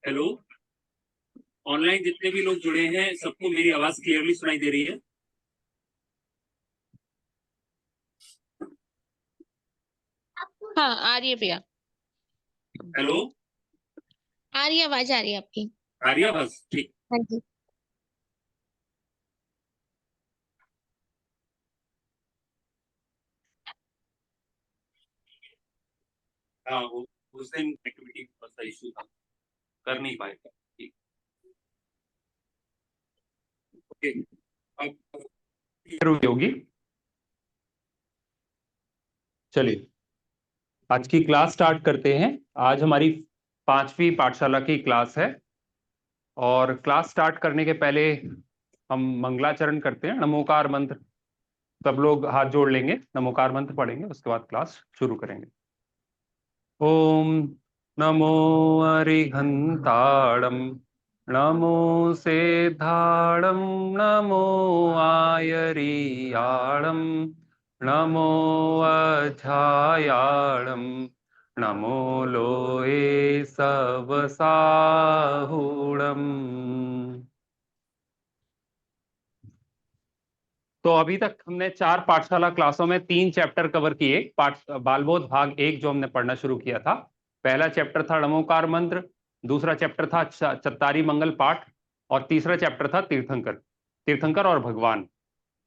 Hello, online जितने भी लोग जुड़े हैं सबको मेरी आवाज क्लियरली सुनाई दे रही है? हाँ, आ रही है भैया। हेलो, आ रही है, आवाज आ रही है आपकी। आ रही है आवाज? ठीक। हाँ जी। हाँ, वो उस दिन एक्टिविटी का इशू था, कर नहीं पाए थे। ठीक। ओके। अब होगी। चलिए आज की क्लास स्टार्ट करते हैं। आज हमारी 5वीं पाठशाला की क्लास है और क्लास स्टार्ट करने के पहले हम मंगलाचरण करते हैं, नमोकार मंत्र। सब लोग हाथ जोड़ लेंगे, नमोकार मंत्र पढ़ेंगे, उसके बाद क्लास शुरू करेंगे। ओम नमो अरिहंताणं नमो सेद्धाणं नमो आयरियाणं नमो अझायाणं नमो लोए सवसाहुणम्। तो अभी तक हमने 4 पाठशाला क्लासों में 3 चैप्टर कवर किए। बालबोध भाग 1 जो हमने पढ़ना शुरू किया था, पहला चैप्टर था नमोकार मंत्र, दूसरा चैप्टर था चत्तारी मंगल पाठ और तीसरा चैप्टर था तीर्थंकर तीर्थंकर और भगवान।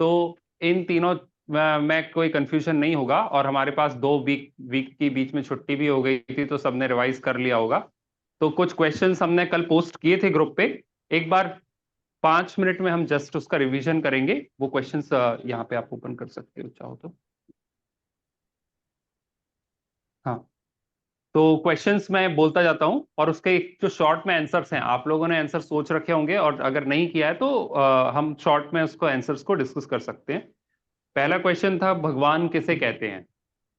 तो इन तीनों में कोई कंफ्यूजन नहीं होगा और हमारे पास 2 वीक की बीच में छुट्टी भी हो गई थी, तो सबने रिवाइज कर लिया होगा। तो कुछ क्वेश्चंस हमने कल पोस्ट किए थे ग्रुप पे, एक बार 5 मिनट में हम जस्ट उसका रिवीजन करेंगे। वो क्वेश्चंस यहाँ पे आप ओपन कर सकते हो चाहो तो। हाँ, तो क्वेश्चंस मैं बोलता जाता हूँ और उसके जो शॉर्ट में आंसर्स हैं, आप लोगों ने आंसर सोच रखे होंगे और अगर नहीं किया है तो हम शॉर्ट में उसको आंसर्स को डिस्कस कर सकते हैं। पहला क्वेश्चन था भगवान किसे कहते हैं।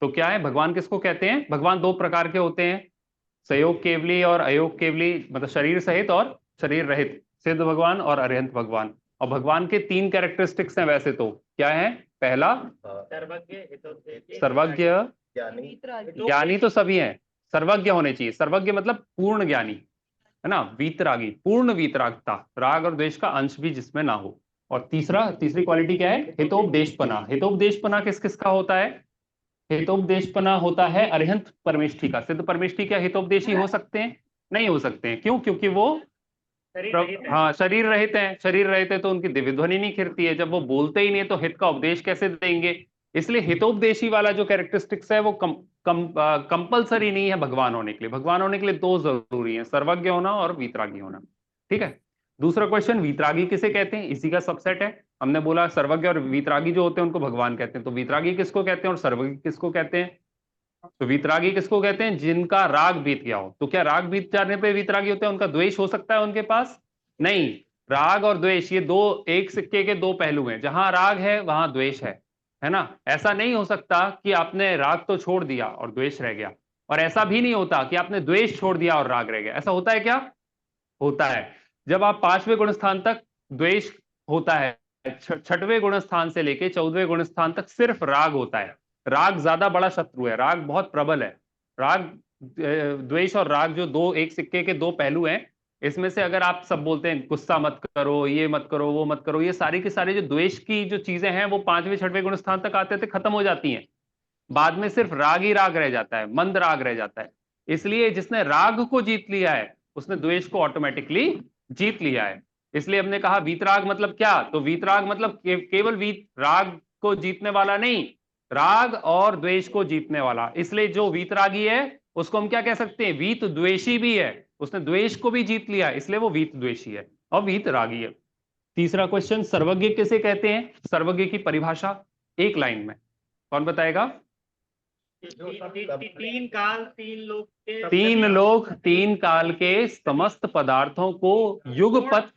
तो क्या है, भगवान किसको कहते हैं? भगवान 2 प्रकार के होते हैं, सयोग केवली और अयोग केवली, मतलब शरीर सहित और शरीर रहित, सिद्ध भगवान और अरिहंत भगवान। और भगवान के 3 कैरेक्टरिस्टिक्स हैं वैसे तो। क्या है? पहला सर्वज्ञ, ज्ञानी तो सभी हैं, सर्वज्ञ होने चाहिए। सर्वज्ञ मतलब पूर्ण ज्ञानी, है ना। वीतरागी, पूर्ण वीतरागता, राग और द्वेष का अंश भी जिसमें ना हो। और तीसरी क्वालिटी क्या है? हितोपदेशपना। हितोपदेशपना किस किस का होता है? हितोपदेशपना होता है अरिहंत परमेष्ठी का। सिद्ध परमेष्ठी क्या हितोपदेशी हो सकते हैं? नहीं हो सकते हैं। क्यों? क्योंकि वो हाँ, शरीर रहित है। शरीर रहित है तो उनकी दिव्य ध्वनि नहीं खिरती है। जब वो बोलते ही नहीं तो हित का उपदेश कैसे देंगे? इसलिए हितोपदेशी वाला जो कैरेक्टरिस्टिक्स है वो कंपलसरी नहीं है भगवान होने के लिए। भगवान होने के लिए 2 जरूरी है, सर्वज्ञ होना और वीतरागी होना। ठीक है। दूसरा क्वेश्चन, वीतरागी किसे कहते हैं? इसी का सबसेट है। हमने बोला सर्वज्ञ और वीतरागी जो होते हैं उनको भगवान कहते हैं, तो वीतरागी किसको कहते हैं और सर्वज्ञ किसको कहते हैं? तो वीतरागी किसको कहते हैं? जिनका राग बीत गया हो। तो क्या राग बीत जाने पे वीतरागी होते हैं? उनका द्वेष हो सकता है उनके पास? नहीं। राग और द्वेष ये 2 एक सिक्के के 2 पहलू हैं। जहां राग है वहां द्वेष है ना। ऐसा नहीं हो सकता कि आपने राग तो छोड़ दिया और द्वेष रह गया, और ऐसा भी नहीं होता कि आपने द्वेष छोड़ दिया और राग रह गया। ऐसा होता है क्या? होता है। जब आप 5वें गुण स्थान तक द्वेष होता है, 6वें गुण स्थान से लेके 14वें गुण स्थान तक सिर्फ राग होता है। राग ज्यादा बड़ा शत्रु है, राग बहुत प्रबल है। राग, द्वेष और राग जो 2 एक सिक्के के 2 पहलू हैं, इसमें से अगर आप सब बोलते हैं गुस्सा मत करो, ये मत करो, वो मत करो, ये सारी की सारी जो द्वेष की जो चीजें हैं वो 5वें 6वें गुण स्थान तक आते थे खत्म हो जाती हैं। बाद में सिर्फ राग ही राग रह जाता है, मंद राग रह जाता है। इसलिए जिसने राग को जीत लिया है उसने द्वेष को ऑटोमेटिकली जीत लिया है। इसलिए हमने कहा वीतराग मतलब क्या? तो वीतराग मतलब केवल वीत राग को जीतने वाला नहीं, राग और द्वेष को जीतने वाला। इसलिए जो वीतरागी है उसको हम क्या कह सकते हैं? वीत द्वेषी भी है। उसने द्वेष को भी जीत लिया, इसलिए वो वीत द्वेषी है और वीतरागी है। तीसरा क्वेश्चन, सर्वज्ञ किसे कहते हैं? सर्वज्ञ की परिभाषा एक लाइन में कौन बताएगा? 3 काल 3 लोक के 3 लोक 3 काल के समस्त पदार्थों को युगपत,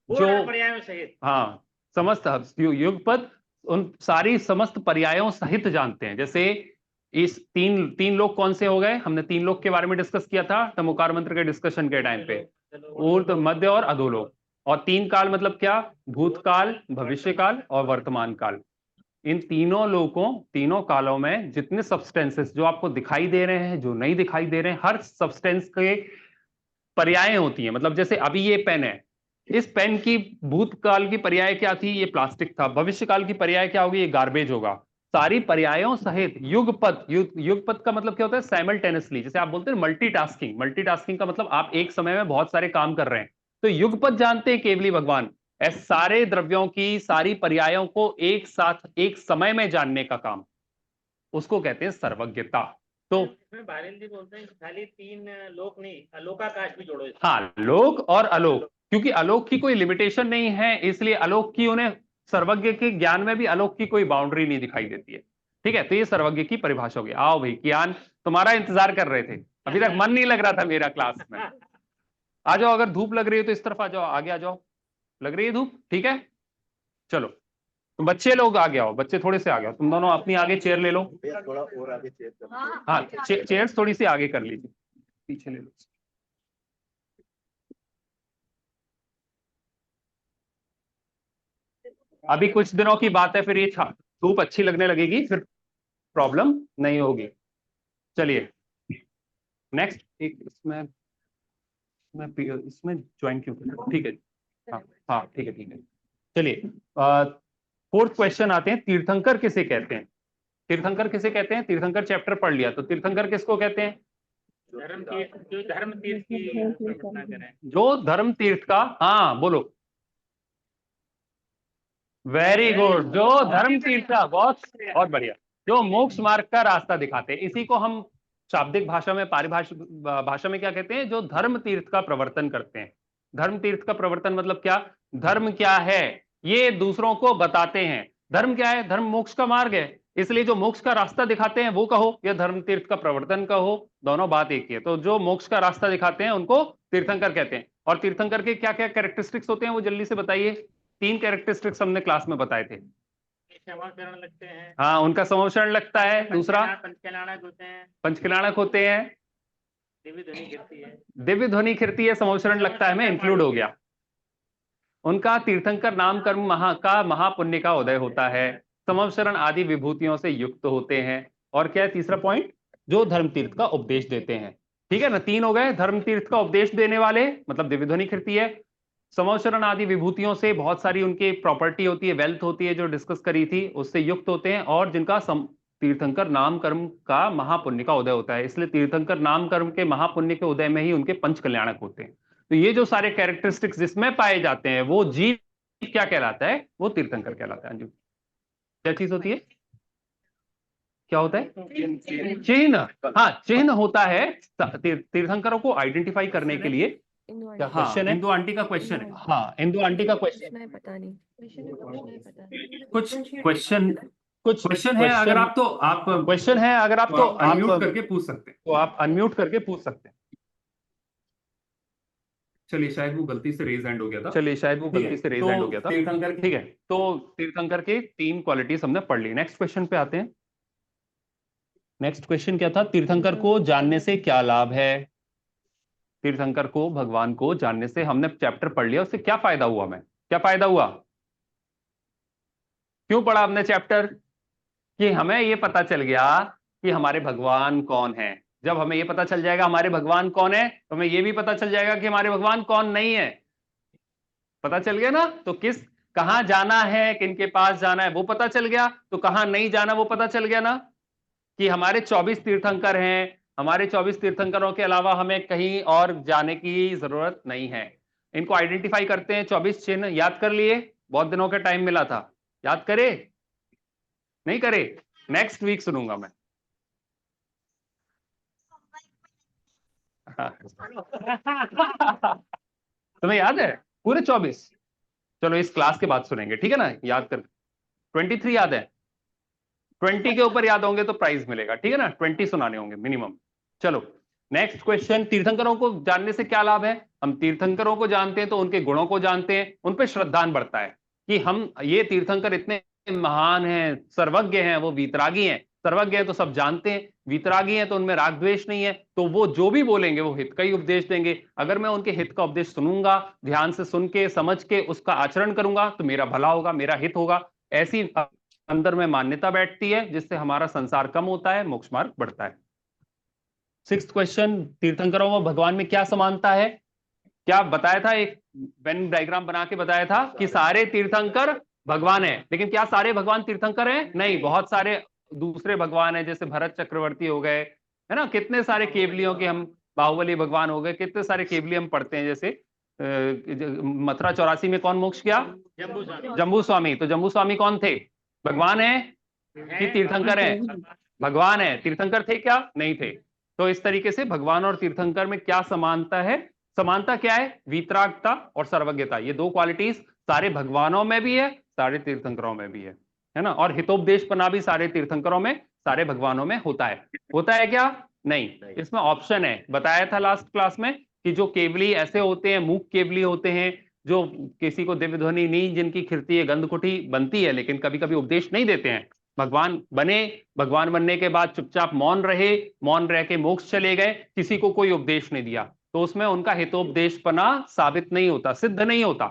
जो पर्यायों सहित, हाँ, समस्त युगपत उन सारी समस्त पर्यायों सहित जानते हैं। जैसे इस तीन लोक कौन से हो गए? हमने 3 लोक के बारे में डिस्कस किया था तमोकार मंत्र के डिस्कशन के टाइम पे, ऊर्ध्व मध्य और अधोलोक। और 3 काल मतलब क्या? भूतकाल, भविष्यकाल और वर्तमान काल। इन तीनों लोकों, तीनों कालों में जितने सब्सटेंसेस जो आपको दिखाई दे रहे हैं, जो नहीं दिखाई दे रहे हैं, हर सब्सटेंस के पर्यायें होती हैं। मतलब जैसे अभी ये पेन है, इस पेन की भूतकाल की पर्याय क्या थी? ये प्लास्टिक था। भविष्यकाल की पर्याय क्या होगी? ये गार्बेज होगा। सारी पर्यायों सहित युगपत, युगपत का मतलब क्या होता है? साइमल्टेनियसली, जैसे आप बोलते हैं मल्टीटास्किंग। मल्टीटास्किंग का मतलब आप एक समय में बहुत सारे काम कर रहे हैं। तो युगपत जानते हैं केवली भगवान, ऐसे सारे द्रव्यों की सारी पर्यायों को एक साथ एक समय में जानने का काम, उसको कहते हैं सर्वज्ञता। तो इसमें बारेल जी बोलते हैं कि खाली 3 लोक नहीं, अलोकाकाश भी जोड़ो इसमें। हाँ, लोक और अलोक, क्योंकि अलोक की कोई लिमिटेशन नहीं है, इसलिए अलोक की उन्हें, सर्वज्ञ के ज्ञान में भी अलोक की कोई बाउंड्री नहीं दिखाई देती है। ठीक है, तो ये सर्वज्ञ की परिभाषा होगी। आओ भाई, ज्ञान तुम्हारा इंतजार कर रहे थे, अभी तक मन नहीं लग रहा था मेरा क्लास में। आ जाओ, अगर धूप लग रही है तो इस तरफ आ जाओ, आगे आ जाओ। लग रही है धूप? ठीक है, चलो। तो बच्चे लोग आगे आओ, बच्चे थोड़े से आगे आओ, तुम दोनों अपनी आगे चेयर ले लो। थोड़ा और आगे चेयर हाँ, चेयर्स थोड़ी सी आगे कर लीजिए, पीछे ले लो। अभी कुछ दिनों की बात है, फिर ये धूप अच्छी लगने लगेगी, फिर प्रॉब्लम नहीं होगी। चलिए नेक्स्ट, एक इसमें इसमें ज्वाइन क्यों कर? ठीक है, हाँ हाँ, ठीक है ठीक है। चलिए, फोर्थ क्वेश्चन आते हैं। तीर्थंकर किसे कहते हैं? तीर्थंकर किसे कहते हैं? तीर्थंकर चैप्टर पढ़ लिया, तो तीर्थंकर किसको कहते हैं? धर्म तीर्थ, जो धर्म तीर्थ की स्थापना करें। जो धर्म तीर्थ का, हाँ बोलो, वेरी गुड, जो धर्म तीर्थ का, बहुत बहुत बढ़िया, जो मोक्ष मार्ग का रास्ता दिखाते हैं। इसी को हम शाब्दिक भाषा में, पारिभाषिक भाषा में क्या कहते हैं? जो धर्म तीर्थ का प्रवर्तन करते हैं। धर्म तीर्थ का प्रवर्तन मतलब क्या? धर्म क्या है ये दूसरों को बताते हैं। धर्म क्या है? धर्म मोक्ष का मार्ग है, इसलिए जो मोक्ष का रास्ता दिखाते हैं वो कहो या धर्म तीर्थ का प्रवर्तन कहो, दोनों बात एक ही है। तो जो मोक्ष का रास्ता दिखाते हैं उनको तीर्थंकर कहते हैं। और तीर्थंकर के क्या क्या कैरेक्टरिस्टिक्स होते हैं वो जल्दी से बताइए। 3 कैरेक्टरिस्टिक्स हमने क्लास में बताए थे। क्षमाकरण लगते हैं। हाँ, उनका समोचरण लगता है। दूसरा, पंचकल्याणक होते हैं। पंचकल्याणक होते हैं। दिव्य ध्वनि गिरती है। दिव्य ध्वनि खिरती है, समोचरण लगता है में इंक्लूड हो गया। उनका तीर्थंकर नाम कर्म का महापुण्य का उदय होता है। समवसरण आदि विभूतियों से युक्त होते हैं। और क्या है तीसरा पॉइंट? जो धर्म तीर्थ का उपदेश देते हैं। ठीक है ना, 3 हो गए। धर्म तीर्थ का उपदेश देने वाले मतलब दिव्य ध्वनि खिरती है। समवसरण आदि विभूतियों से बहुत सारी उनकी प्रॉपर्टी होती है, वेल्थ होती है, जो डिस्कस करी थी, उससे युक्त होते हैं। और जिनका तीर्थंकर नाम कर्म का महापुण्य का उदय होता है, इसलिए तीर्थंकर नाम कर्म के महापुण्य के उदय में ही उनके पंच कल्याणक होते हैं। तो ये जो सारे कैरेक्टरिस्टिक्स जिसमें पाए जाते हैं वो जीव क्या कहलाता है? वो तीर्थंकर कहलाता है। क्या चीज होती है? क्या होता है? चिन्ह। हाँ, चिन्ह होता है तीर्थंकरों को आइडेंटिफाई करने के लिए। क्या क्वेश्चन है? इंदु आंटी का क्वेश्चन है। हाँ, इंदु आंटी का क्वेश्चन। पता नहीं। कुछ क्वेश्चन है, अगर आप तो आप क्वेश्चन है, अगर आप तो अनम्यूट करके पूछ सकते हैं। तो आप अनम्यूट करके पूछ सकते हैं। चलिए, शायद वो गलती से रेज हैंड हो गया था। चलिए, शायद वो गलती से रेज हैंड हो गया था। तीर्थंकर ठीक है, तो तीर्थंकर के 3 क्वालिटीज हमने पढ़ ली। नेक्स्ट क्वेश्चन पे आते हैं। नेक्स्ट क्वेश्चन क्या था? तीर्थंकर को जानने से क्या लाभ है? तीर्थंकर को, भगवान को जानने से, हमने चैप्टर पढ़ लिया, उससे क्या फायदा हुआ? हमें क्या फायदा हुआ? क्यों पढ़ा हमने चैप्टर? कि हमें ये पता चल गया कि हमारे भगवान कौन है। जब हमें ये पता चल जाएगा हमारे भगवान कौन है, तो हमें ये भी पता चल जाएगा कि हमारे भगवान कौन नहीं है। पता चल गया ना? तो कहां जाना है, किन के पास जाना है वो पता चल गया, तो कहां नहीं जाना वो पता चल गया ना। कि हमारे 24 तीर्थंकर हैं, हमारे 24 तीर्थंकरों के अलावा हमें कहीं और जाने की जरूरत नहीं है। इनको आइडेंटिफाई करते हैं। 24 चिन्ह याद कर लिए? बहुत दिनों का टाइम मिला था, याद करे? नहीं करे? नेक्स्ट वीक सुनूंगा मैं। तुम्हें याद है पूरे 24? चलो इस क्लास के बाद सुनेंगे, ठीक है ना? याद कर। 23 याद है? 20 के ऊपर याद होंगे तो प्राइज मिलेगा, ठीक है ना? 20 सुनाने होंगे मिनिमम। चलो नेक्स्ट क्वेश्चन। तीर्थंकरों को जानने से क्या लाभ है? हम तीर्थंकरों को जानते हैं तो उनके गुणों को जानते हैं, उन पर श्रद्धान बढ़ता है कि हम, ये तीर्थंकर इतने महान हैं, सर्वज्ञ हैं, वो वीतरागी हैं। सर्वज्ञ है तो सब जानते हैं, वीतरागी हैं तो उनमें राग द्वेष नहीं है, तो वो जो भी बोलेंगे वो हित का ही उपदेश देंगे। अगर मैं उनके हित का उपदेश सुनूंगा, ध्यान से सुन के समझ के उसका आचरण करूंगा, तो मेरा भला होगा, मेरा हित होगा। ऐसी अंदर में मान्यता बैठती है, जिससे हमारा संसार कम होता है, मोक्ष मार्ग बढ़ता है। 6th question. तीर्थंकरों व भगवान में क्या समानता है? क्या बताया था, एक वेन डायग्राम बना के बताया था कि सारे तीर्थंकर भगवान है, लेकिन क्या सारे भगवान तीर्थंकर हैं? नहीं, बहुत सारे दूसरे भगवान है, जैसे भरत चक्रवर्ती हो गए, है ना, कितने सारे केवलियों के हम, बाहुबली भगवान हो गए, कितने सारे केवली हम पढ़ते हैं। जैसे मथुरा 84 में कौन मोक्ष किया? जम्बू स्वामी। तो जम्बू स्वामी कौन थे? भगवान है कि तीर्थंकर है? भगवान है। तीर्थंकर थे क्या? नहीं थे। तो इस तरीके से भगवान और तीर्थंकर में क्या समानता है? समानता क्या है? वीतरागता और सर्वज्ञता। ये दो क्वालिटीज सारे भगवानों में भी है, सारे तीर्थंकरों में भी है ना। और हितोपदेशपना भी सारे तीर्थंकरों में, सारे भगवानों में होता है। होता है क्या? नहीं, इसमें ऑप्शन है। बताया था लास्ट क्लास में कि जो केवली ऐसे होते हैं, मूक केवली होते हैं, जो किसी को दिव्य ध्वनि नहीं जिनकी खिरती है, गंधकुटी बनती है, लेकिन कभी कभी उपदेश नहीं देते हैं। भगवान बने, भगवान बनने के बाद चुपचाप मौन रहे, मौन रह के मोक्ष चले गए, किसी को कोई उपदेश नहीं दिया, तो उसमें उनका हितोपदेशपना साबित नहीं होता, सिद्ध नहीं होता।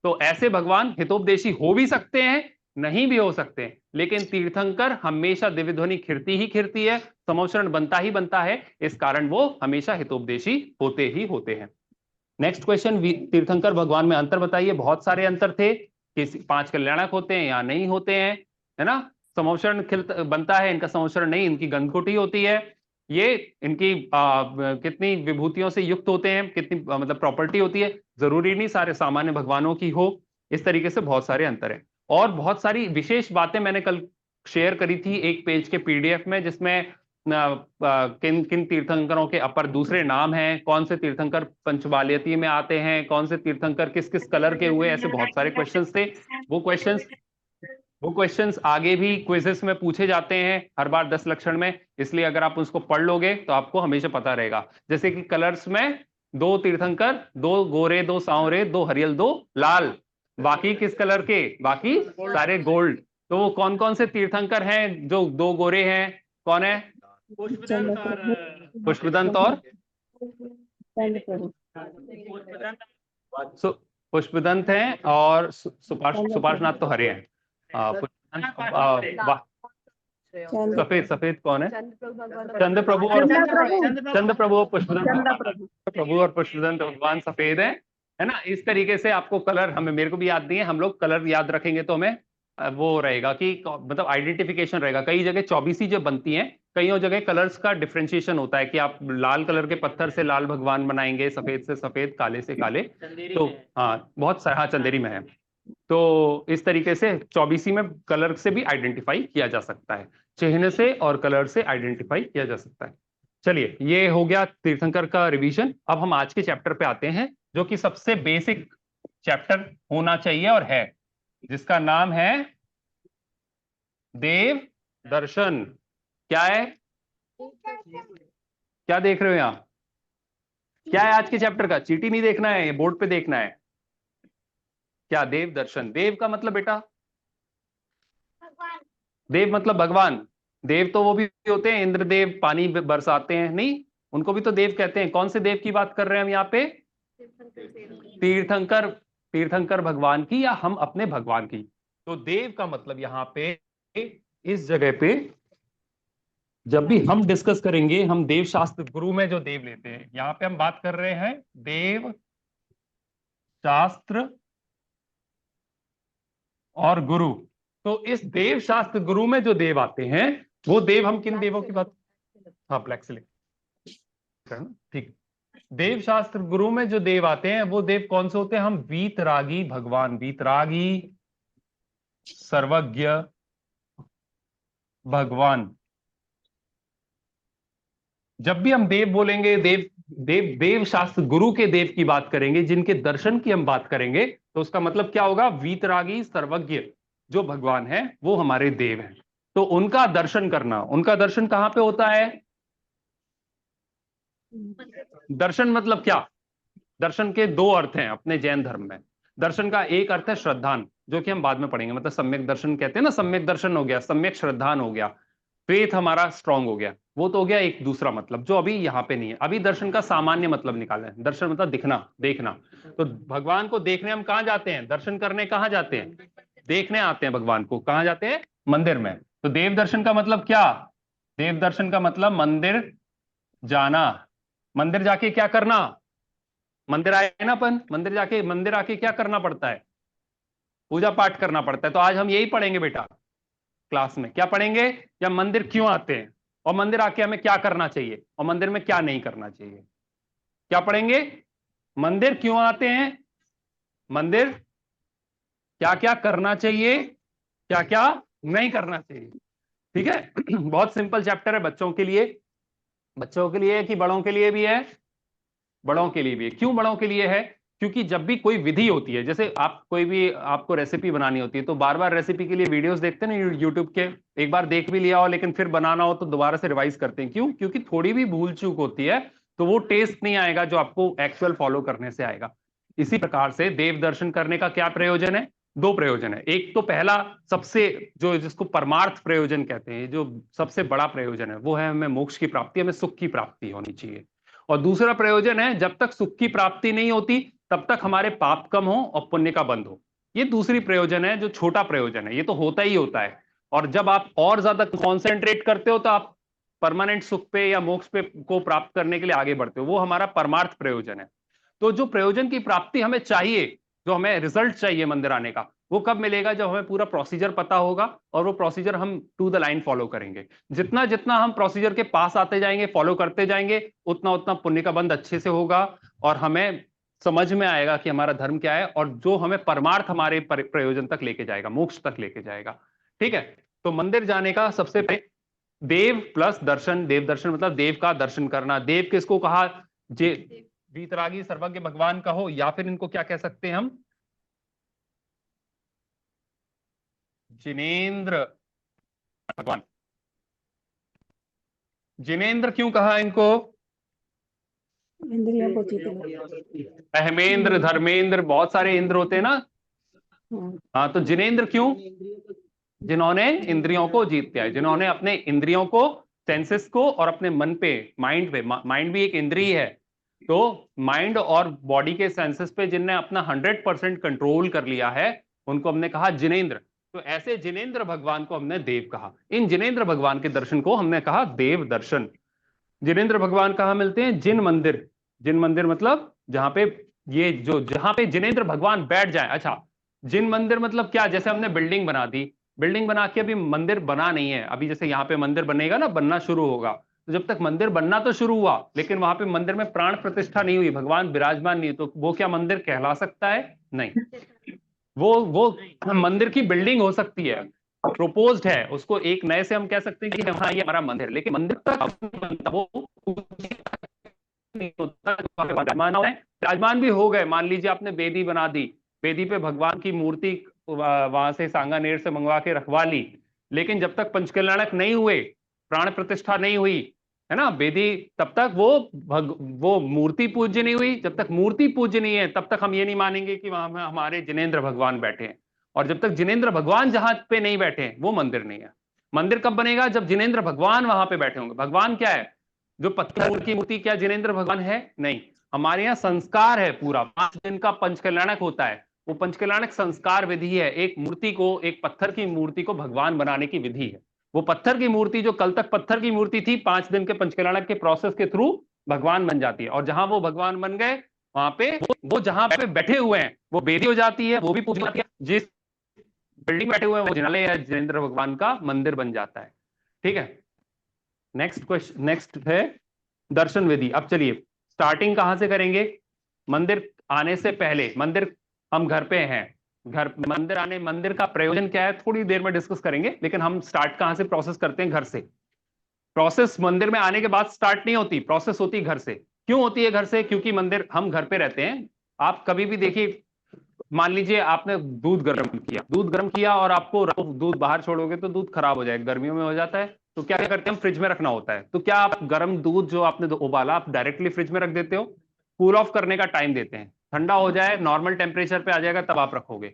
तो ऐसे भगवान हितोपदेशी हो भी सकते हैं, नहीं भी हो सकते हैं, लेकिन तीर्थंकर हमेशा दिव्य ध्वनि खिरती ही खिरती है, समोचरण बनता ही बनता है, इस कारण वो हमेशा हितोपदेशी होते ही होते हैं। नेक्स्ट क्वेश्चन, तीर्थंकर भगवान में अंतर बताइए। बहुत सारे अंतर थे, किसी 5 कल्याणक होते हैं या नहीं होते हैं, है ना। समोचरण बनता है, इनका समोचरण नहीं, इनकी गंधकुटी होती है। ये इनकी कितनी विभूतियों से युक्त होते हैं, कितनी मतलब प्रॉपर्टी होती है, जरूरी नहीं सारे सामान्य भगवानों की हो। इस तरीके से बहुत सारे अंतर है। और बहुत सारी विशेष बातें मैंने कल शेयर करी थी एक पेज के पीडीएफ में, जिसमें किन किन तीर्थंकरों के अपर दूसरे नाम हैं, कौन से तीर्थंकर पंचबाल्यती में आते हैं, कौन से तीर्थंकर किस किस कलर के हुए, ऐसे बहुत सारे क्वेश्चंस थे। वो क्वेश्चंस आगे भी क्विजेस में पूछे जाते हैं हर बार 10 लक्षण में, इसलिए अगर आप उसको पढ़ लोगे तो आपको हमेशा पता रहेगा। जैसे कि कलर्स में 2 तीर्थंकर, 2 गोरे, 2 सांवरे, 2 हरियल, 2 लाल, बाकी किस कलर के? बाकी सारे गोल्ड। तो वो कौन कौन से तीर्थंकर हैं जो 2 गोरे हैं? कौन है? पुष्पदंत और पुष्पदंत हैं, और सुपार्शनाथ तो हरे हैं। सफेद कौन है? चंद्र प्रभु और पुष्पदंत भगवान सफेद है ना। इस तरीके से आपको कलर, हमें मेरे को भी याद नहीं है, हम लोग कलर याद रखेंगे तो हमें वो रहेगा कि मतलब आइडेंटिफिकेशन रहेगा। कई जगह 24 जो बनती हैं, कई जगह कलर्स का डिफरेंशिएशन होता है कि आप लाल कलर के पत्थर से लाल भगवान बनाएंगे, सफेद से सफेद, काले से काले। तो हाँ, बहुत सारा, हाँ चंदेरी में है। तो इस तरीके से 24 में कलर से भी आइडेंटिफाई किया जा सकता है, चिन्ह से और कलर से आइडेंटिफाई किया जा सकता है। चलिए, ये हो गया तीर्थंकर का रिवीजन। अब हम आज के चैप्टर पे आते हैं, जो कि सबसे बेसिक चैप्टर होना चाहिए और है, जिसका नाम है देव दर्शन। क्या है? क्या देख रहे हो यहां? क्या है आज के चैप्टर का? चीटी नहीं देखना है, ये बोर्ड पे देखना है। क्या? देव दर्शन। देव का मतलब बेटा, देव मतलब भगवान। देव तो वो भी होते हैं, इंद्रदेव पानी बरसाते हैं, नहीं, उनको भी तो देव कहते हैं। कौन से देव की बात कर रहे हैं हम यहाँ पे? तीर्थंकर, तीर्थंकर भगवान की, या हम अपने भगवान की। तो देव का मतलब यहाँ पे, इस जगह पे जब भी हम डिस्कस करेंगे, हम देव शास्त्र गुरु में जो देव लेते हैं, यहाँ पे हम बात कर रहे हैं देव शास्त्र और गुरु। तो इस देव शास्त्र गुरु में जो देव आते हैं, वो देव, हम किन देवों की बात? हाँ, ब्लैक से ठीक। देव शास्त्र गुरु में जो देव आते हैं, वो देव कौन से होते हैं? हम वीतरागी भगवान, वीतरागी सर्वज्ञ भगवान। जब भी हम देव बोलेंगे, देव शास्त्र गुरु के देव की बात करेंगे, जिनके दर्शन की हम बात करेंगे, तो उसका मतलब क्या होगा? वीतरागी सर्वज्ञ जो भगवान है, वो हमारे देव हैं। तो उनका दर्शन करना, उनका दर्शन कहां पे होता है? दर्शन मतलब क्या? दर्शन के 2 अर्थ हैं अपने जैन धर्म में। दर्शन का एक अर्थ है श्रद्धान, जो कि हम बाद में पढ़ेंगे, मतलब सम्यक दर्शन कहते हैं ना, सम्यक दर्शन हो गया, सम्यक श्रद्धान हो गया, फेथ हमारा स्ट्रांग हो गया, वो तो हो गया एक दूसरा मतलब, जो अभी यहाँ पे नहीं है। अभी दर्शन का सामान्य मतलब निकाले, दर्शन मतलब दिखना, देखना। तो भगवान को देखने हम कहाँ जाते हैं? दर्शन करने कहाँ जाते हैं? देखने आते हैं भगवान को। कहाँ जाते हैं? मंदिर में। तो देव दर्शन का मतलब क्या? देव दर्शन का मतलब मंदिर जाना, मंदिर जाके क्या करना? मंदिर आए ना अपन, मंदिर आके क्या करना पड़ता है? पूजा पाठ करना पड़ता है। तो आज हम यही पढ़ेंगे बेटा क्लास में। क्या पढ़ेंगे? या मंदिर क्यों आते हैं, और मंदिर आके हमें क्या करना चाहिए, और मंदिर में क्या नहीं करना चाहिए। क्या पढ़ेंगे? मंदिर क्यों आते हैं, मंदिर क्या क्या करना चाहिए, क्या क्या नहीं करना चाहिए। ठीक है। बहुत सिंपल चैप्टर है बच्चों के लिए। बच्चों के लिए है कि बड़ों के लिए भी है? बड़ों के लिए भी है। क्यों बड़ों के लिए है? क्योंकि जब भी कोई विधि होती है, जैसे आप कोई भी आपको रेसिपी बनानी होती है, तो बार बार रेसिपी के लिए वीडियोस देखते हैं ना यूट्यूब के। एक बार देख भी लिया हो लेकिन फिर बनाना हो तो दोबारा से रिवाइज करते हैं। क्यों? क्योंकि थोड़ी भी भूल चूक होती है तो वो टेस्ट नहीं आएगा जो आपको एक्चुअल फॉलो करने से आएगा। इसी प्रकार से देव दर्शन करने का क्या प्रयोजन है? दो प्रयोजन है। एक तो पहला सबसे जो जिसको परमार्थ प्रयोजन कहते हैं, जो सबसे बड़ा प्रयोजन है, वो है हमें मोक्ष की प्राप्ति, हमें सुख की प्राप्ति होनी चाहिए। और दूसरा प्रयोजन है जब तक सुख की प्राप्ति नहीं होती तब तक हमारे पाप कम हो और पुण्य का बंध हो। ये दूसरी प्रयोजन है जो छोटा प्रयोजन है। ये तो होता ही होता है। और जब आप और ज्यादा कॉन्सेंट्रेट करते हो तो आप परमानेंट सुख पे या मोक्ष पे को प्राप्त करने के लिए आगे बढ़ते हो। वो हमारा परमार्थ प्रयोजन है। तो जो प्रयोजन की प्राप्ति हमें चाहिए, जो हमें रिजल्ट चाहिए मंदिर आने का, वो कब मिलेगा? जब हमें पूरा प्रोसीजर पता होगा और वो प्रोसीजर हम टू द लाइन फॉलो करेंगे। जितना जितना हम प्रोसीजर के पास आते जाएंगे, फॉलो करते जाएंगे, उतना उतना पुण्य का बंध अच्छे से होगा और हमें समझ में आएगा कि हमारा धर्म क्या है, और जो हमें परमार्थ हमारे प्रयोजन तक लेके जाएगा, मोक्ष तक लेके जाएगा। ठीक है। तो मंदिर जाने का सबसे पहले देव प्लस दर्शन। देव दर्शन मतलब देव का दर्शन करना। देव किसको कहा? जे वीतरागी सर्वज्ञ भगवान का हो, या फिर इनको क्या कह सकते हैं हम? जिनेंद्र भगवान। जिनेंद्र क्यों कहा इनको? इंद्रियों को जीतना। अहमेंद्र, धर्मेंद्र, बहुत सारे इंद्र होते हैं ना। हाँ, तो जिनेंद्र क्यों? जिन्होंने इंद्रियों को जीत लिया है, जिन्होंने अपने इंद्रियों को, सेंसेस को, और अपने मन पे, माइंड भी एक इंद्रिय है, तो माइंड और बॉडी के सेंसेस पे जिनने अपना 100% कंट्रोल कर लिया है, उनको हमने कहा जिनेंद्र। तो ऐसे जिनेंद्र भगवान को हमने देव कहा। इन जिनेंद्र भगवान के दर्शन को हमने कहा देव दर्शन। जिनेंद्र भगवान कहाँ मिलते हैं? जिन मंदिर। जिन मंदिर मतलब जहां पे जहां पे जिनेंद्र भगवान बैठ जाए। अच्छा, जिन मंदिर मतलब क्या? जैसे हमने बिल्डिंग बना दी, बिल्डिंग बना के अभी मंदिर बना नहीं है, अभी जैसे यहाँ पे मंदिर बनेगा ना, बनना शुरू होगा, तो जब तक मंदिर बनना तो शुरू हुआ लेकिन वहां पे मंदिर में प्राण प्रतिष्ठा नहीं हुई, भगवान विराजमान नहीं, तो वो क्या मंदिर कहला सकता है? नहीं। वो मंदिर की बिल्डिंग हो सकती है, प्रोपोज्ड है, उसको एक नए से हम कह सकते हैं कि हाँ ये हमारा मंदिर, लेकिन मंदिर तक वो नहीं होता। विराजमान भी हो गए, मान लीजिए आपने बेदी बना दी, बेदी पे भगवान की मूर्ति वहां से सांगानेर से मंगवा के रखवा ली, लेकिन जब तक पंचकल्याणक नहीं हुए, प्राण प्रतिष्ठा नहीं हुई, है ना, बेदी, तब तक वो मूर्ति पूज्य नहीं हुई। जब तक मूर्ति पूज्य नहीं है तब तक हम ये नहीं मानेंगे कि वहां हमारे जिनेंद्र भगवान बैठे हैं। और जब तक जिनेंद्र भगवान जहां पे नहीं बैठे हैं वो मंदिर नहीं है। मंदिर कब बनेगा? जब जिनेंद्र भगवान वहां पे बैठे होंगे। भगवान क्या है? जो पत्थर की मूर्ति क्या जिनेंद्र भगवान है? नहीं। हमारे यहाँ संस्कार है, पूरा 5 दिन का पंचकल्याणक होता है। वो पंचकल्याणक संस्कार विधि है, एक मूर्ति को, एक पत्थर की मूर्ति को भगवान बनाने की विधि है। वो पत्थर की मूर्ति जो कल तक पत्थर की मूर्ति थी, 5 दिन के पंचकल्याणक के प्रोसेस के थ्रू भगवान बन जाती है। और जहां वो भगवान बन गए वहां पे वो जहां पे बैठे हुए हैं वो बेदी हो जाती है, वो भी पूजी जाती है। जिस बिल्डिंग बैठे हुए हैं वो जिनालय या जिनेंद्र भगवान का मंदिर बन जाता है। ठीक है। नेक्स्ट क्वेश्चन, नेक्स्ट है दर्शन विधि। अब चलिए स्टार्टिंग कहां से करेंगे? मंदिर आने से पहले, मंदिर हम घर पे हैं, घर मंदिर आने, मंदिर का प्रयोजन क्या है थोड़ी देर में डिस्कस करेंगे, लेकिन हम स्टार्ट कहां से प्रोसेस करते हैं? घर से। प्रोसेस मंदिर में आने के बाद स्टार्ट नहीं होती, प्रोसेस होती घर से। क्यों होती है घर से? क्योंकि मंदिर, हम घर पे रहते हैं। आप कभी भी देखिए, मान लीजिए आपने दूध गर्म किया और आपको दूध बाहर छोड़ोगे तो दूध खराब हो जाएगा, गर्मियों में हो जाता है, तो क्या करते हैं हम? फ्रिज में रखना होता है। तो क्या आप गर्म दूध जो आपने उबाला आप डायरेक्टली फ्रिज में रख देते हो? कूल ऑफ करने का टाइम देते हैं, ठंडा हो जाए, नॉर्मल टेम्परेचर पे आ जाएगा, तब आप रखोगे।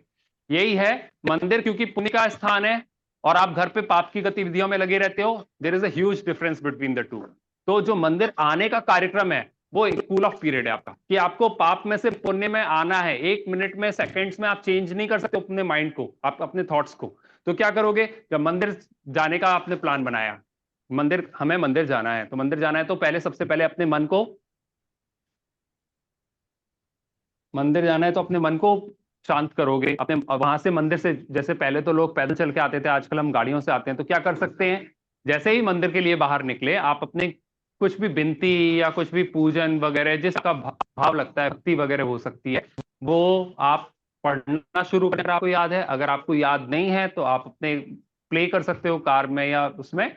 यही है मंदिर, क्योंकि पुण्य का स्थान है और आप घर पे पाप की गतिविधियों में लगे रहते हो। There is a huge difference between the two. तो जो मंदिर आने का कार्यक्रम है वो एक कूल ऑफ पीरियड है आपका, कि आपको पाप में से पुण्य में आना है। 1 मिनट में, सेकंड्स में आप चेंज नहीं कर सकते अपने माइंड को, आप अपने थॉट्स को। तो क्या करोगे? जब मंदिर जाने का आपने प्लान बनाया, हमें मंदिर जाना है, तो मंदिर जाना है तो पहले, सबसे पहले अपने मन को मंदिर जाना है तो अपने मन को शांत करोगे, अपने वहां से मंदिर से, जैसे पहले तो लोग पैदल चल के आते थे, आजकल हम गाड़ियों से आते हैं, तो क्या कर सकते हैं, जैसे ही मंदिर के लिए बाहर निकले आप अपने कुछ भी विनती या कुछ भी पूजन वगैरह जिसका भाव लगता है, भक्ति वगैरह हो सकती है, वो आप पढ़ना शुरू करें। अगर आपको याद है, अगर आपको याद नहीं है तो आप अपने प्ले कर सकते हो कार में या उसमें,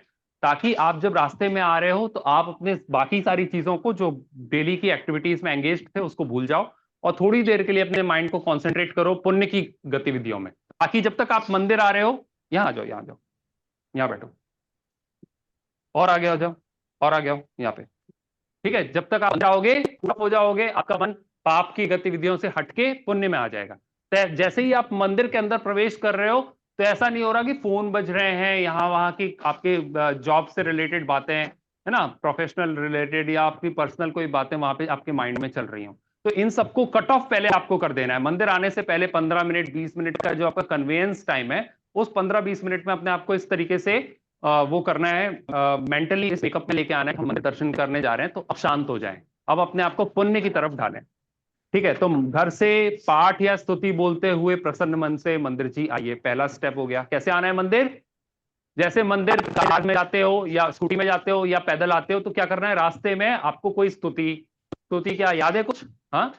ताकि आप जब रास्ते में आ रहे हो तो आप अपने बाकी सारी चीजों को जो डेली की एक्टिविटीज में एंगेज थे उसको भूल जाओ और थोड़ी देर के लिए अपने माइंड को कंसंट्रेट करो पुण्य की गतिविधियों में। ताकि जब तक आप मंदिर आ रहे हो, यहाँ आ जाओ, यहाँ आ जाओ, यहाँ बैठो, और आगे आ जाओ, और आगे आओ यहाँ पे, ठीक है। जब तक आप जाओगे पूरा हो जाओगे, आपका मन पाप की गतिविधियों से हटके पुण्य में आ जाएगा। तो जैसे ही आप मंदिर के अंदर प्रवेश कर रहे हो तो ऐसा नहीं हो रहा कि फोन बज रहे हैं, यहाँ वहां की आपके जॉब से रिलेटेड बातें, है ना, प्रोफेशनल रिलेटेड या आपकी पर्सनल कोई बातें वहां पे आपके माइंड में चल रही हो। तो इन सबको कट ऑफ पहले आपको कर देना है। मंदिर आने से पहले 15 मिनट 20 मिनट का जो आपका कन्वेंस टाइम है, उस 15-20 मिनट में अपने आपको इस तरीके से वो करना है, मेंटली इस पिकअप में लेके आना है, हम मंदिर दर्शन करने जा रहे हैं, तो अब शांत हो जाएं, अब अपने आप को पुण्य की तरफ ढालें। ठीक है, तो घर से पाठ या स्तुति बोलते हुए प्रसन्न मन से मंदिर जी आइए, पहला स्टेप हो गया। कैसे आना है मंदिर? जैसे मंदिर कार में जाते हो या स्कूटी में जाते हो या पैदल आते हो तो क्या करना है, रास्ते में आपको कोई स्तुति, स्तुति क्या याद है कुछ? हाँ,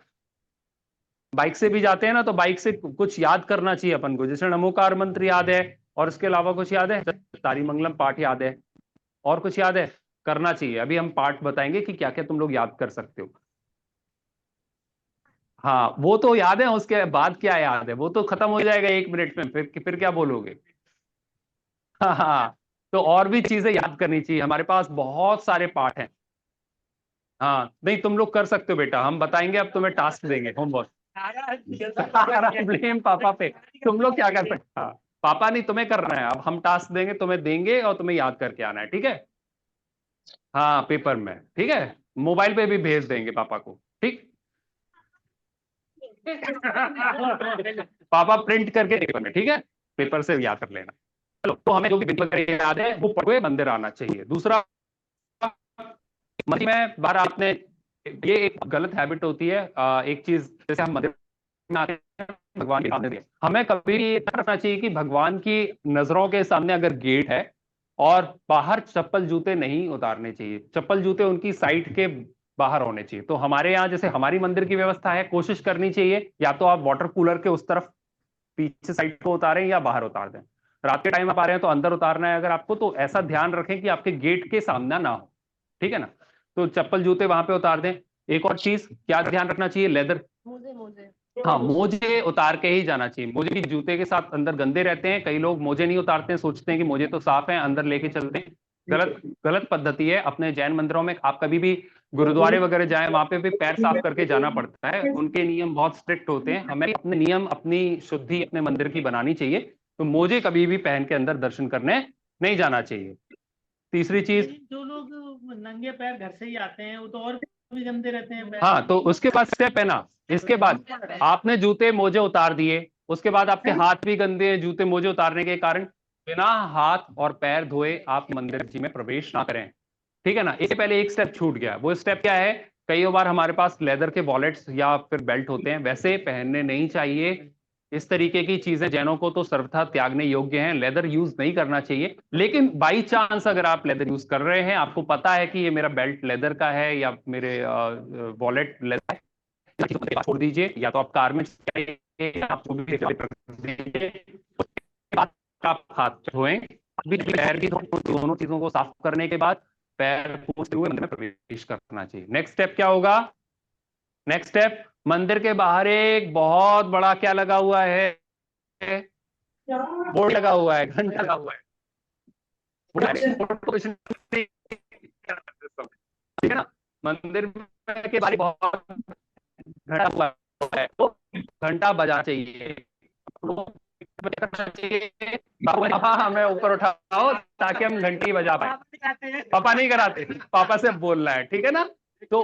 बाइक से भी जाते हैं ना, तो बाइक से कुछ याद करना चाहिए अपन को, जैसे नमोकार मंत्र याद है, और इसके अलावा कुछ याद है, तारी मंगलम पाठ याद है, और कुछ याद है, करना चाहिए। अभी हम पाठ बताएंगे कि क्या क्या तुम लोग याद कर सकते हो। हाँ, वो तो याद है, उसके बाद क्या याद है वो तो खत्म हो जाएगा 1 मिनट में, फिर क्या बोलोगे? हाँ हाँ, तो और भी चीजें याद करनी चाहिए, हमारे पास बहुत सारे पाठ हैं। हाँ, नहीं तुम लोग कर सकते हो बेटा, हम बताएंगे, अब तुम्हें टास्क देंगे, होमवर्क। ब्लेम पापा पे, तुम लोग क्या कर सकते? हाँ, पापा नहीं, तुम्हें करना है, अब हम टास्क देंगे, तुम्हें देंगे और तुम्हें याद करके आना है, ठीक है? हाँ, पेपर में, ठीक है, मोबाइल पे भी भेज देंगे पापा को, ठीक। पापा प्रिंट करके पेपर में, ठीक है, पेपर से याद कर लेना। चलो, तो हमें जो भी वगैरह याद है वो पढ़े मंदिर आना चाहिए। दूसरा, मंदिर में बार आपने, ये एक गलत हैबिट होती है, एक चीज, जैसे हम मंदिर में आते हैं भगवान के सामने, हमें कभी ये रखना चाहिए कि भगवान की नजरों के सामने अगर गेट है और बाहर चप्पल जूते नहीं उतारने चाहिए, चप्पल जूते उनकी साइड के बाहर होने चाहिए। तो हमारे यहाँ जैसे हमारी मंदिर की व्यवस्था है, कोशिश करनी चाहिए या तो आप वाटर कूलर के उस तरफ पीछे साइड को उतारें या बाहर उतार दें। रात के टाइम आप आ रहे हैं तो अंदर उतारना है अगर आपको, तो ऐसा ध्यान रखें कि आपके गेट के सामने ना हो, ठीक है ना। तो चप्पल जूते वहां पे उतार दें। एक और चीज क्या ध्यान रखना चाहिए, लेदर, हाँ, मोजे उतार के ही जाना चाहिए। मोजे भी जूते के साथ अंदर गंदे रहते हैं, कई लोग मोजे नहीं उतारते हैं, सोचते हैं कि मोजे तो साफ हैं, अंदर लेके चलते हैं। गलत पद्धति है। अपने जैन मंदिरों में आप कभी भी गुरुद्वारे वगैरह जाएं, वहां पे भी पैर साफ करके जाना पड़ता है, उनके नियम बहुत स्ट्रिक्ट होते हैं। हमें अपने नियम, अपनी शुद्धि अपने मंदिर की बनानी चाहिए। तो मोजे कभी भी पहन के अंदर दर्शन करने नहीं जाना चाहिए। तीसरी चीज, जो लोग नंगे पैर घर से ही आते हैं वो तो और भी गंदे रहते हैं पैर। हाँ, तो उसके बाद स्टेप है ना, इसके बाद आपने जूते मोजे उतार दिए, उसके बाद आपके हाथ भी गंदे हैं जूते मोजे उतारने के कारण, बिना हाथ और पैर धोए आप मंदिर जी में प्रवेश ना करें, ठीक है ना। इससे पहले एक स्टेप छूट गया, वो स्टेप क्या है, कई बार हमारे पास लेदर के वॉलेट्स या फिर बेल्ट होते हैं, वैसे पहनने नहीं चाहिए। इस तरीके की चीजें जैनों को तो सर्वथा त्यागने योग्य हैं, लेदर यूज नहीं करना चाहिए। लेकिन बाई चांस अगर आप लेदर यूज कर रहे हैं, आपको पता है कि ये मेरा बेल्ट लेदर का है या मेरे वॉलेट लेदर है, छोड़ दीजिए, या तो आप कार में आप जो भी आप हाथ धोएं, पैर भी धोएं, दोनों चीजों को साफ करने के बाद पैर पोंछते हुए मंदिर में प्रवेश करना चाहिए। नेक्स्ट स्टेप क्या होगा? नेक्स्ट स्टेप, मंदिर के बाहर एक बहुत बड़ा क्या लगा हुआ है, बोर्ड लगा हुआ है, घंटा लगा हुआ है, ठीक है ना। मंदिर के बाहर बहुत घंटा हुआ है, तो घंटा बजा चाहिए। पापा हमें ऊपर उठाओ ताकि हम घंटी बजा पाए। पापा नहीं कराते, पापा से बोलना है, ठीक है ना। तो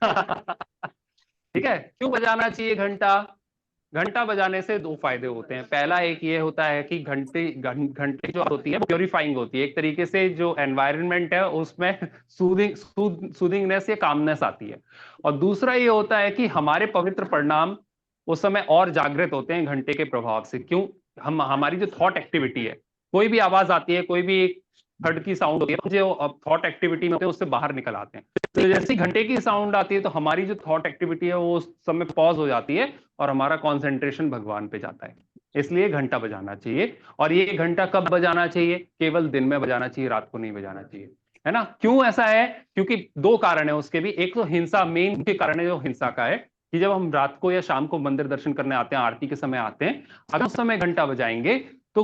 ठीक है, क्यों बजाना चाहिए घंटा? घंटा बजाने से दो फायदे होते हैं। पहला एक ये होता है कि घंटे जो होती है प्योरीफाइंग होती है, एक तरीके से जो एनवायरनमेंट है उसमें सूदिंगनेस या कामनेस आती है। और दूसरा ये होता है कि हमारे पवित्र परिणाम उस समय और जागृत होते हैं घंटे के प्रभाव से। क्यों? हमारी जो थॉट एक्टिविटी है, कोई भी आवाज आती है, कोई भी एक थर्ड की साउंड होती है, जो थॉट एक्टिविटी में होते हैं उससे बाहर निकल आते हैं। तो जैसे घंटे की साउंड आती है तो हमारी जो थॉट एक्टिविटी है वो उस समय पॉज हो जाती है और हमारा कंसंट्रेशन भगवान पे जाता है। इसलिए घंटा बजाना चाहिए। और ये घंटा कब बजाना चाहिए? केवल दिन में बजाना चाहिए, रात को नहीं बजाना चाहिए, है ना। क्यों ऐसा है? क्योंकि दो कारण है उसके भी। एक तो हिंसा, मेन के कारण है जो हिंसा का है कि जब हम रात को या शाम को मंदिर दर्शन करने आते हैं, आरती के समय आते हैं, अगर उस समय घंटा बजाएंगे तो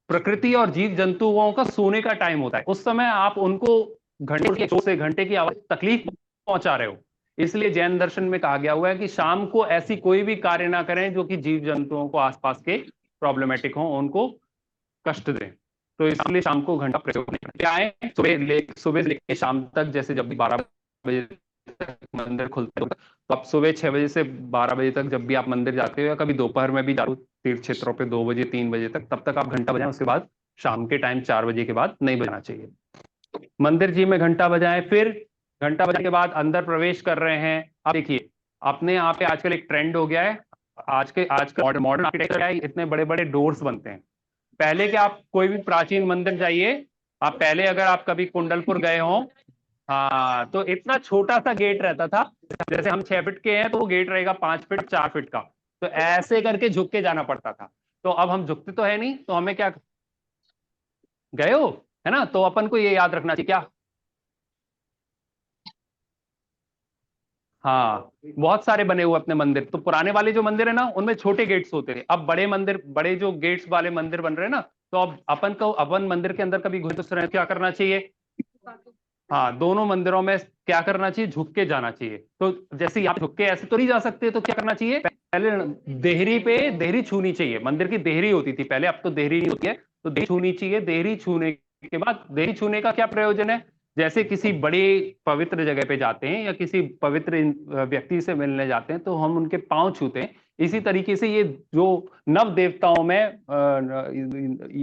प्रकृति और जीव जंतुओं का सोने का टाइम होता है, उस समय आप उनको घंटे की आवाज तकलीफ पहुंचा रहे हो। इसलिए जैन दर्शन में कहा गया हुआ है कि शाम को ऐसी कोई भी कार्य ना करें जो कि जीव जंतुओं को आसपास के प्रॉब्लमेटिक हो, उनको कष्ट दें। तो इसलिए शाम को घंटा प्रयोग नहीं करते। आए सुबह से लेकर शाम तक, जैसे जब भी 12 बजे तक मंदिर खुलते हो तो आप सुबह 6 बजे से 12 बजे तक जब भी आप मंदिर जाते हो, या कभी दोपहर में भी जाते हो तीर्थ क्षेत्रों पे 2 बजे 3 बजे तक, तब तक आप घंटा बजाएं। उसके बाद शाम के टाइम 4 बजे के बाद नहीं बजाना चाहिए। मंदिर जी में घंटा बजाएं। फिर घंटा बजाने के बाद अंदर प्रवेश कर रहे हैं, आप देखिए अपने यहाँ पे आजकल एक ट्रेंड हो गया है, आजकल मॉडर्न आर्किटेक्चर है, इतने बड़े बड़े डोर्स बनते हैं। पहले के आप कोई भी प्राचीन मंदिर जाइए, आप पहले अगर आप कभी कुंडलपुर गए हो, हाँ, तो इतना छोटा सा गेट रहता था। जैसे हम 6 फीट के हैं तो वो गेट रहेगा 5 फीट 4 फीट का, तो ऐसे करके झुक के जाना पड़ता था। तो अब हम झुकते तो है नहीं, तो हमें क्या, गए हो, है ना, तो अपन को ये याद रखना चाहिए क्या। हाँ, बहुत सारे बने हुए अपने मंदिर। तो पुराने वाले जो मंदिर है ना, उनमें छोटे गेट्स होते थे। अब बड़े मंदिर, बड़े जो गेट्स वाले मंदिर बन रहे हैं ना, तो अब अपन मंदिर के अंदर कभी घुसे तो क्या करना चाहिए? हाँ, दोनों मंदिरों में क्या करना चाहिए? झुक के जाना चाहिए। तो जैसे आप झुक के ऐसे तो नहीं जा सकते, तो क्या करना चाहिए? पहले देहरी छूनी चाहिए। मंदिर की देहरी होती थी पहले, अब तो देहरी नहीं होती है, तो देहरी छूनी चाहिए। देहरी छूने के बाद, देहरी छूने का क्या प्रयोजन है? जैसे किसी बड़ी पवित्र जगह पे जाते हैं या किसी पवित्र व्यक्ति से मिलने जाते हैं तो हम उनके पांव छूते हैं। इसी तरीके से ये जो नव देवताओं में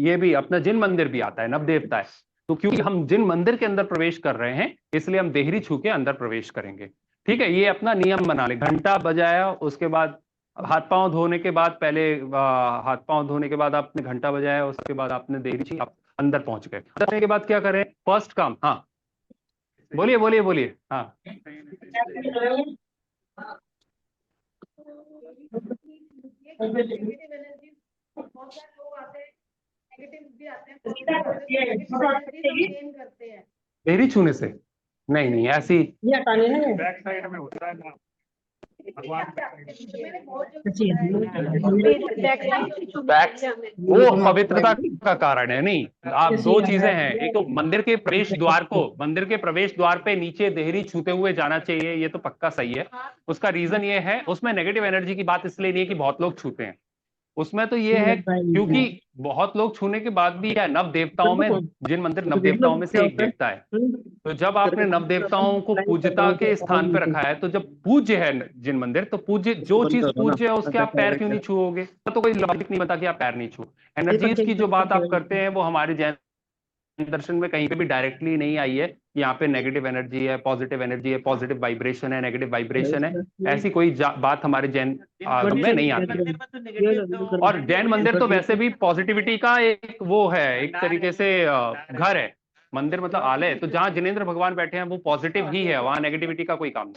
ये भी अपना जिन मंदिर भी आता है, नव देवता है। तो क्योंकि हम जिन मंदिर के अंदर प्रवेश कर रहे हैं, इसलिए हम देहरी छू के अंदर प्रवेश करेंगे। ठीक है, ये अपना नियम बना ले। घंटा बजाया, उसके बाद हाथ पांव धोने के बाद, पहले हाथ पांव धोने के बाद आपने घंटा बजाया, उसके बाद आपने देहरी छी, आप अंदर पहुंच गए। अंदर के बाद क्या करें? फर्स्ट काम, हाँ बोलिए बोलिए बोलिए। हाँ, देहरी छूने से नहीं, नहीं ऐसी बैक साइड में होता है ना भगवान, वो पवित्रता का कारण है। नहीं, आप दो चीजें हैं, एक तो मंदिर के प्रवेश द्वार पे नीचे देहरी छूते हुए जाना चाहिए, ये तो पक्का सही है। उसका रीजन ये है, उसमें नेगेटिव एनर्जी की बात इसलिए नहीं है कि बहुत लोग छूते हैं, उसमें तो ये है क्योंकि बहुत लोग छूने के बाद भी क्या, नव देवताओं में, जिन मंदिर नव देवताओं में से एक देवता है। तो जब आपने नव देवताओं को पूज्यता के स्थान पर रखा है, तो जब पूज्य है जिन मंदिर, तो पूज्य जो चीज पूज्य है उसके आप पैर क्यों नहीं छूओगे? तो कोई लॉजिक नहीं बता कि आप पैर नहीं छू। एनर्जीज की जो बात आप करते हैं वो हमारे जैन दर्शन में कहीं पे भी डायरेक्टली नहीं आई है। यहाँ पे नेगेटिव एनर्जी है, पॉजिटिव एनर्जी है, पॉजिटिव वाइब्रेशन है, नेगेटिव वाइब्रेशन है, ऐसी कोई बात हमारे जैन में नहीं आती। और जैन मंदिर तो वैसे भी पॉजिटिविटी का एक वो है, एक तरीके से घर है। मंदिर मतलब आलय, तो जहां जिनेंद्र भगवान बैठे हैं वो पॉजिटिव ही है, वहां नेगेटिविटी का कोई काम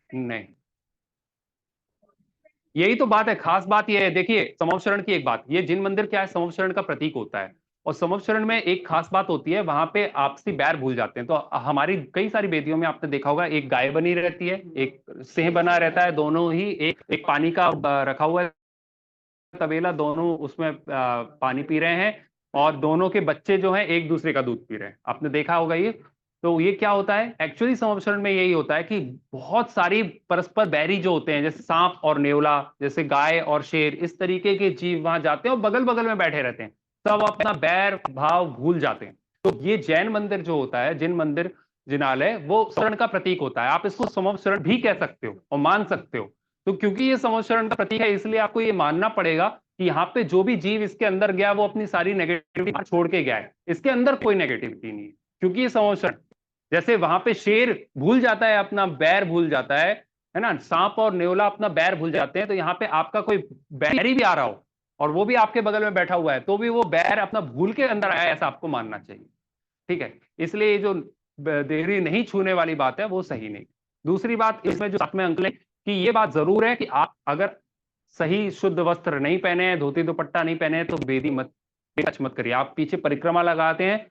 नहीं। यही तो बात है, खास बात यह है। देखिए, समवशरण की एक बात, ये जिन मंदिर क्या है, समवशरण का प्रतीक होता है। और समवशरण में एक खास बात होती है, वहां पे आपसी बैर भूल जाते हैं। तो हमारी कई सारी वेदियों में आपने देखा होगा, एक गाय बनी रहती है, एक सिंह बना रहता है, दोनों ही एक पानी का रखा हुआ है तबेला, दोनों उसमें पानी पी रहे हैं, और दोनों के बच्चे जो हैं एक दूसरे का दूध पी रहे हैं। आपने देखा होगा ये। तो ये क्या होता है एक्चुअली, समवशरण में यही होता है कि बहुत सारी परस्पर बैरी जो होते हैं, जैसे सांप और नेवला, जैसे गाय और शेर, इस तरीके के जीव वहां जाते हैं और बगल बगल में बैठे रहते हैं, सब अपना बैर भाव भूल जाते हैं। तो ये जैन मंदिर जो होता है, जिन मंदिर जिनालय वो शरण का प्रतीक होता है। आप इसको समोपशरण भी कह सकते हो और मान सकते हो। तो क्योंकि ये समोपशरण का प्रतीक है, इसलिए आपको ये मानना पड़ेगा कि यहाँ पे जो भी जीव इसके अंदर गया वो अपनी सारी नेगेटिविटी छोड़ के गया है, इसके अंदर कोई नेगेटिविटी नहीं है, क्योंकि ये समोपशरण। जैसे वहां पे शेर भूल जाता है, अपना बैर भूल जाता है ना, सांप और नेवला अपना बैर भूल जाते हैं, तो यहाँ पे आपका कोई बैरी भी आ रहा हो और वो भी आपके बगल में बैठा हुआ है, तो भी वो बैर अपना भूल के अंदर आया, ऐसा आपको मानना चाहिए। ठीक है, इसलिए ये जो देहरी नहीं छूने वाली बात है वो सही नहीं। दूसरी बात इसमें जो साथ में अंकल कि ये बात जरूर है कि आप अगर सही शुद्ध वस्त्र नहीं पहने हैं, धोती दुपट्टा नहीं पहने हैं, तो बेदी मत टच मत करिए। आप पीछे परिक्रमा लगाते हैं,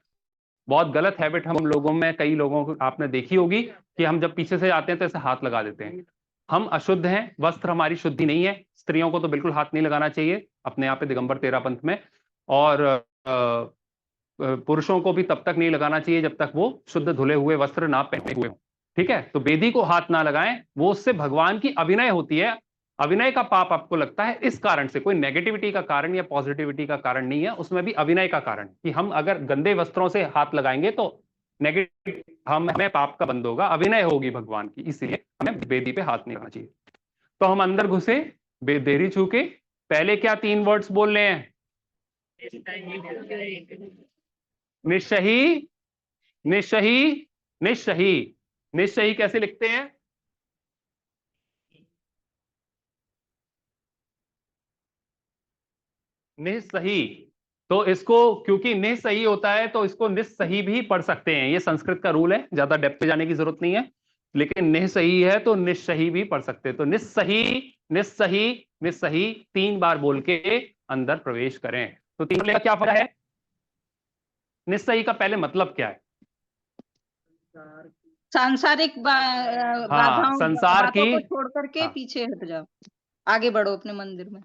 बहुत गलत हैबिट हम लोगों में, कई लोगों को आपने देखी होगी कि हम जब पीछे से आते हैं तो ऐसे हाथ लगा देते हैं। हम अशुद्ध हैं, वस्त्र हमारी शुद्धि नहीं है। स्त्रियों को तो बिल्कुल हाथ नहीं लगाना चाहिए अपने यहाँ पे दिगंबर तेरा पंथ में, और पुरुषों को भी तब तक नहीं लगाना चाहिए जब तक वो शुद्ध धुले हुए वस्त्र ना पहने हुए हों। ठीक है, तो बेदी को हाथ ना लगाएं, वो उससे भगवान की अभिनय होती है, अभिनय का पाप आपको लगता है, इस कारण से, कोई नेगेटिविटी का कारण या पॉजिटिविटी का कारण नहीं है, उसमें भी अभिनय का कारण कि हम अगर गंदे वस्त्रों से हाथ लगाएंगे तो नेगेटिव हमें पाप का बंद होगा, अभिनय होगी भगवान की, इसलिए हमें बेदी पे हाथ नहीं लगाना चाहिए। तो हम अंदर घुसे, देहरी छू के पहले क्या 3 वर्ड्स बोल रहे हैं? निश्चही, निश्चही, निश्चही। निश्चही कैसे लिखते हैं? निस्सही। तो इसको क्योंकि निस्सही होता है तो इसको निस्सही भी पढ़ सकते हैं, ये संस्कृत का रूल है, ज्यादा डेप्थ पे जाने की जरूरत नहीं है, लेकिन निस्सही है तो निस्सही भी पढ़ सकते हैं। तो निस्सही, निस्सही, निस्सही 3 बार बोल के अंदर प्रवेश करें। तो 3 का क्या फायदा है? निस्सही का पहले मतलब क्या है? सांसारिक बाधाओं संसार बातों की, को छोड़ करके हाँ, पीछे हट जाओ, आगे बढ़ो अपने मंदिर में।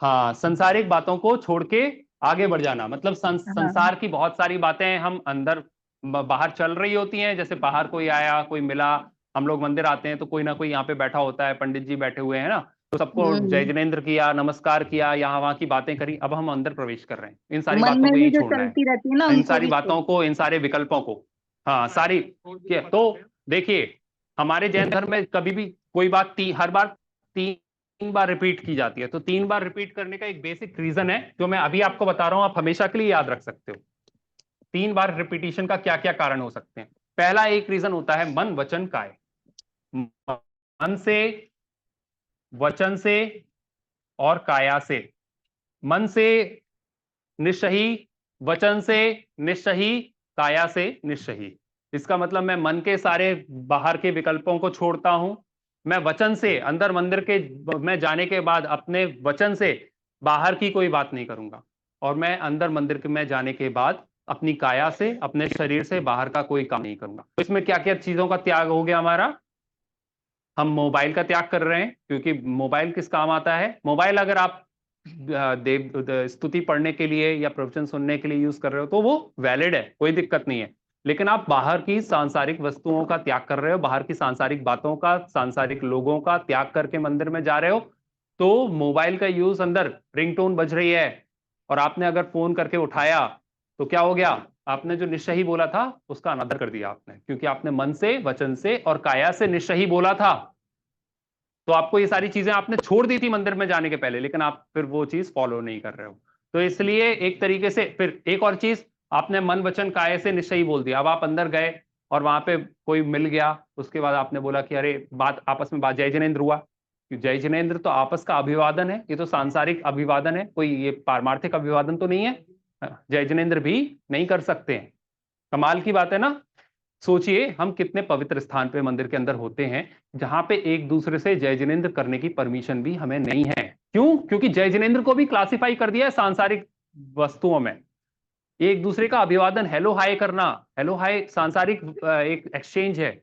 हाँ, संसारिक बातों को छोड़ के आगे बढ़ जाना, मतलब संसार की बहुत सारी बातें हम अंदर बाहर चल रही होती हैं। जैसे बाहर कोई आया, कोई मिला, हम लोग मंदिर आते हैं तो कोई ना कोई यहाँ पे बैठा होता है, पंडित जी बैठे हुए हैं ना, तो सबको जय जिनेंद्र किया, नमस्कार किया, यहाँ वहां की बातें करी। अब हम अंदर प्रवेश कर रहे हैं, इन सारी मन बातों में को भी यही जो छोड़ना है, चलती रहती है ना, इन उनको सारी भी बातों को, इन सारे विकल्पों को, हाँ सारी। तो देखिए, हमारे जैन धर्म में कभी भी कोई बात हर बार 3 बार रिपीट की जाती है। तो 3 बार रिपीट करने का एक बेसिक रीजन है जो मैं अभी आपको बता रहा हूं, आप हमेशा के लिए याद रख सकते हो। 3 बार रिपीटिशन का क्या क्या कारण हो सकते हैं। पहला एक रीजन होता है मन वचन काय, मन से, वचन से और काया से। मन से निश्चही, वचन से निश्चही, काया से निश्चही। इसका मतलब मैं मन के सारे बाहर के विकल्पों को छोड़ता हूं, मैं वचन से, अंदर मंदिर के मैं जाने के बाद अपने वचन से बाहर की कोई बात नहीं करूंगा, और मैं अंदर मंदिर के में जाने के बाद अपनी काया से, अपने शरीर से बाहर का कोई काम नहीं करूंगा। तो इसमें क्या क्या चीजों का त्याग हो गया हमारा? हम मोबाइल का त्याग कर रहे हैं, क्योंकि मोबाइल किस काम आता है? मोबाइल अगर आप देव स्तुति पढ़ने के लिए या प्रवचन सुनने के लिए यूज कर रहे हो तो वो वैलिड है, कोई दिक्कत नहीं है। लेकिन आप बाहर की सांसारिक वस्तुओं का त्याग कर रहे हो, बाहर की सांसारिक बातों का, सांसारिक लोगों का त्याग करके मंदिर में जा रहे हो, तो मोबाइल का यूज, अंदर रिंगटोन बज रही है और आपने अगर फोन करके उठाया तो क्या हो गया? आपने जो निश्चही बोला था उसका अनादर कर दिया आपने, क्योंकि आपने मन से, वचन से और काया से निश्चही बोला था। तो आपको ये सारी चीजें आपने छोड़ दी थी मंदिर में जाने के पहले, लेकिन आप फिर वो चीज फॉलो नहीं कर रहे हो। तो इसलिए एक तरीके से, फिर एक और चीज, आपने मन वचन काया से निश्चय बोल दिया। अब आप अंदर गए और वहां पे कोई मिल गया, उसके बाद आपने बोला कि अरे बात आपस में बात, जय जिनेन्द्र हुआ। जय जिनेन्द्र तो आपस का अभिवादन है, ये तो सांसारिक अभिवादन है, कोई ये पारमार्थिक अभिवादन तो नहीं है। जय जिनेन्द्र भी नहीं कर सकते हैं। कमाल की बात है ना। सोचिए हम कितने पवित्र स्थान पे मंदिर के अंदर होते हैं जहां पे एक दूसरे से जय जिनेन्द्र करने की परमिशन भी हमें नहीं है। क्यों? क्योंकि जय जिनेन्द्र को भी क्लासिफाई कर दिया है सांसारिक वस्तुओं में। एक दूसरे का अभिवादन, हेलो हाय करना, हेलो हाय सांसारिक एक एक्सचेंज है,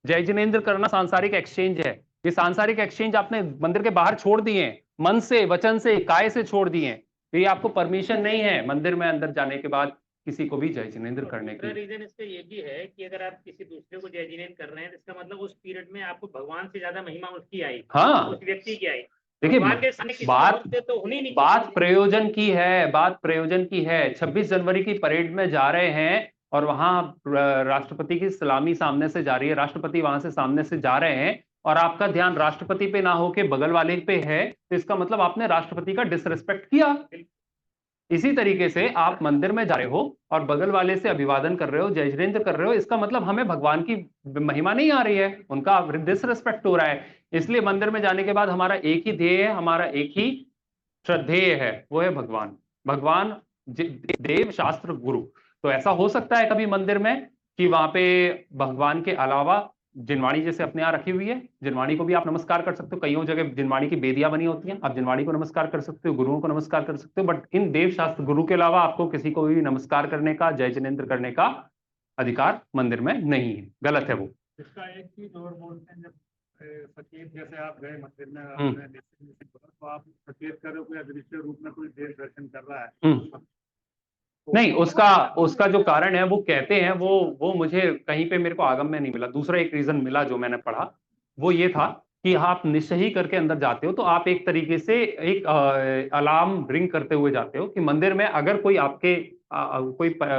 जय जिनेन्द्र करना सांसारिक एक्सचेंज है। ये सांसारिक एक्सचेंज आपने मंदिर के बाहर छोड़ दिए, मन से, वचन से, काय से छोड़ दिए। ये आपको परमिशन नहीं है मंदिर में अंदर जाने के बाद किसी को भी जय जिनेन्द्र करने की। रीजन इसका ये भी है कि अगर आप किसी दूसरे को जय जिनेन्द्र कर रहे हैं, इसका मतलब उस पीरियड में आपको भगवान से ज्यादा महिमा उसकी आई, हाँ, उस व्यक्ति की आई। देखिए बात प्रयोजन की है, बात प्रयोजन की है। 26 जनवरी की परेड में जा रहे हैं, और वहां राष्ट्रपति की सलामी सामने से जा रही है, राष्ट्रपति वहां से सामने से जा रहे हैं और आपका ध्यान राष्ट्रपति पे ना होके बगल वाले पे है, तो इसका मतलब आपने राष्ट्रपति का डिसरिस्पेक्ट किया। इसी तरीके से आप मंदिर में जा रहे हो और बगल वाले से अभिवादन कर रहे हो, जय जिनेन्द्र कर रहे हो, इसका मतलब हमें भगवान की महिमा नहीं आ रही है, उनका डिसरिस्पेक्ट हो रहा है। इसलिए मंदिर में जाने के बाद हमारा एक ही ध्येय है, हमारा एक ही श्रद्धेय है, वो है भगवान। भगवान, देव, शास्त्र, गुरु। तो ऐसा हो सकता है कभी मंदिर में कि वहां पे भगवान के अलावा जिनवाणी जैसे अपने यहाँ रखी हुई है, जिनवाणी को भी आप नमस्कार कर सकते हो, कईयों जगह जिनवाणी की बेदियां बनी होती हैं, आप जिनवाणी को नमस्कार कर सकते हो, गुरुओं को नमस्कार कर सकते हो, बट इन देव शास्त्र गुरु के अलावा आपको किसी को भी नमस्कार करने का, जय जिनेन्द्र करने का अधिकार मंदिर में नहीं है, गलत है वो। इसका एक चीज और बोलते हैं, जब सचेत जैसे आप गए मंदिर में, आपने तो आप सचेत करो कोई अदृश्य रूप में कोई देव दर्शन कर रहा है। नहीं, उसका जो कारण है वो कहते हैं, वो मुझे कहीं पे मेरे को आगम में नहीं मिला। दूसरा एक रीजन मिला जो मैंने पढ़ा, वो ये था कि आप निश्चय ही करके अंदर जाते हो तो आप एक तरीके से एक अलार्म रिंग करते हुए जाते हो कि मंदिर में अगर कोई आपके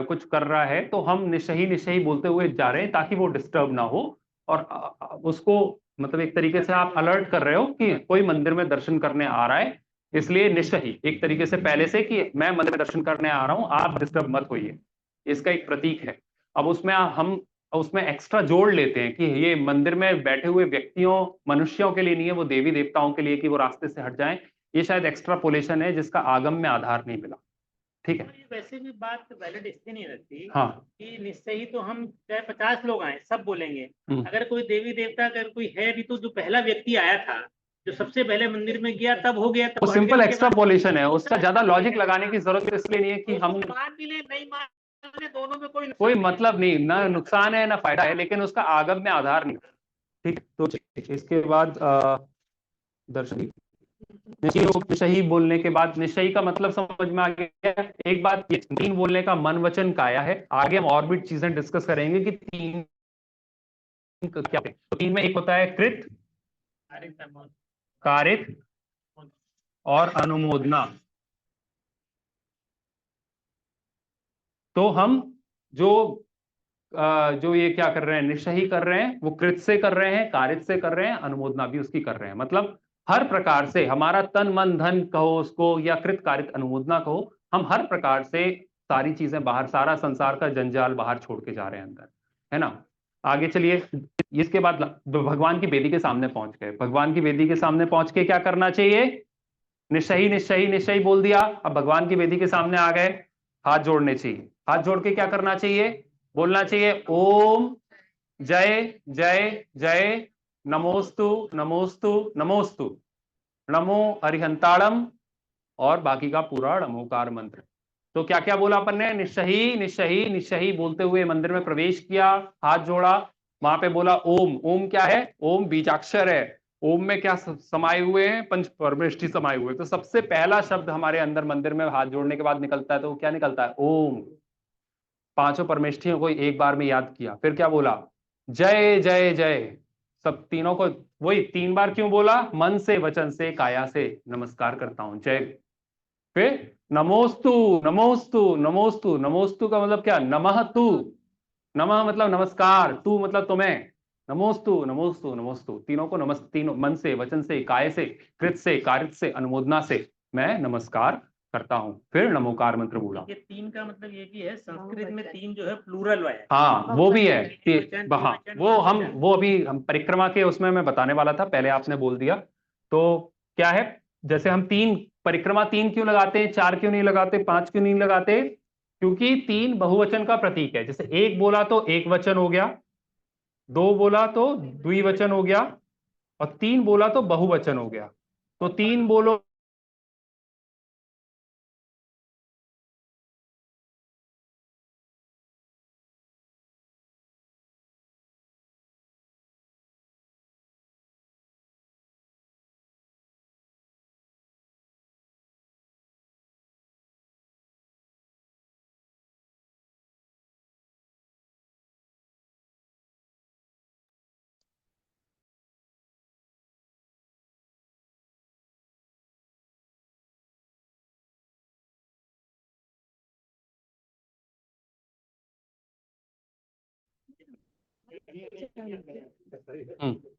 कुछ कर रहा है तो हम निश्चय ही बोलते हुए जा रहे हैं ताकि वो डिस्टर्ब ना हो। और उसको मतलब एक तरीके से आप अलर्ट कर रहे हो कि कोई मंदिर में दर्शन करने आ रहा है, इसलिए निश्चय ही एक तरीके से पहले से कि मैं मंदिर में दर्शन करने आ रहा हूं, आप डिस्टर्ब मत होइए, इसका एक प्रतीक है। अब हम उसमें एक्स्ट्रा जोड़ लेते हैं कि ये मंदिर में बैठे हुए व्यक्तियों, मनुष्यों के लिए नहीं है, वो देवी देवताओं के लिए कि वो रास्ते से हट जाएं। ये शायद एक्स्ट्रापोलेशन है जिसका आगम में आधार नहीं मिला। ठीक है, ये वैसे भी बात वैलिड इसलिए नहीं लगती हाँ कि निश्चय ही तो हम चाहे 50 लोग आए सब बोलेंगे, अगर कोई देवी देवता अगर कोई है भी तो जो पहला व्यक्ति आया था, जो सबसे पहले मंदिर में गया तब हो गया, तब वो सिंपल एक्स्ट्रापोलेशन है, उसका ज्यादा लॉजिक लगाने की जरूरत इसलिए नहीं है कि हम मान भी ले नहीं मान ले, दोनों में कोई मतलब नहीं, ना नुकसान है ना फायदा है, लेकिन उसका आगम में आधार नहीं। ठीक, तो इसके बाद दर्शन निश्चयी बोलने के बाद, निश्चयी का मतलब समझ में आ गया। एक बात, तीन बोलने का मन वचन काया है, आगे हम और भी चीजें डिस्कस करेंगे कि तीन क्या है। तो तीन में एक होता है कृत, कारित और अनुमोदना। तो हम जो ये क्या कर रहे हैं, निश्चय ही कर रहे हैं, वो कृत से कर रहे हैं, कारित से कर रहे हैं, अनुमोदना भी उसकी कर रहे हैं। मतलब हर प्रकार से हमारा तन मन धन कहो उसको, या कृत कारित अनुमोदना कहो, हम हर प्रकार से सारी चीजें बाहर, सारा संसार का जंजाल बाहर छोड़ के जा रहे हैं अंदर, है ना। आगे चलिए, इसके बाद भगवान की वेदी के सामने पहुंच गए। भगवान की वेदी के सामने पहुंच के क्या करना चाहिए, निश्चय ही बोल दिया। अब भगवान की वेदी के सामने आ गए, हाथ जोड़ने चाहिए। हाथ जोड़ के क्या करना चाहिए, बोलना चाहिए ओम जय जय जय नमोस्तु नमोस्तु नमोस्तु नमो अरिहंताड़म, और बाकी का पूरा नमोकार मंत्र। तो क्या क्या बोला अपन ने, निश्चय ही बोलते हुए मंदिर में प्रवेश किया, हाथ जोड़ा, वहां पे बोला ओम। ओम क्या है, ओम बीजाक्षर है। ओम में क्या समाये हुए हैं, पंच परमेष्ठी समाये हुए। तो सबसे पहला शब्द हमारे अंदर मंदिर में हाथ जोड़ने के बाद निकलता है, तो क्या निकलता है, ओम। पांचों परमेष्ठियों को एक बार में याद किया, फिर क्या बोला, जय जय जय। सब तीनों को वही तीन बार क्यों बोला, मन से, वचन से, काया से नमस्कार करता हूं, जय। फिर नमोस्तु नमोस्तु नमोस्तु, नमोस्तु का मतलब क्या, नमः तू, नमः मतलब नमस्कार, तू मतलब तुम्हें, नमोस्तु नमोस्तु नमोस्तु, तीनों को तीनों मन से, वचन से, काय से, कृत से, कारित से, अनुमोदना से मैं नमस्कार करता हूं। फिर नमोकार मंत्र बोला। ये तीन का मतलब ये भी है, संस्कृत में तीन जो है प्लूरल है। हाँ वो भी है, हाँ वो अभी हम परिक्रमा के उसमें मैं बताने वाला था, पहले आपने बोल दिया। तो क्या है, जैसे हम तीन परिक्रमा तीन क्यों लगाते हैं, चार क्यों नहीं लगाते, पांच क्यों नहीं लगाते, क्योंकि तीन बहुवचन का प्रतीक है। जैसे एक बोला तो एक वचन हो गया, दो बोला तो द्विवचन हो गया, और तीन बोला तो बहुवचन हो गया। तो तीन बोलो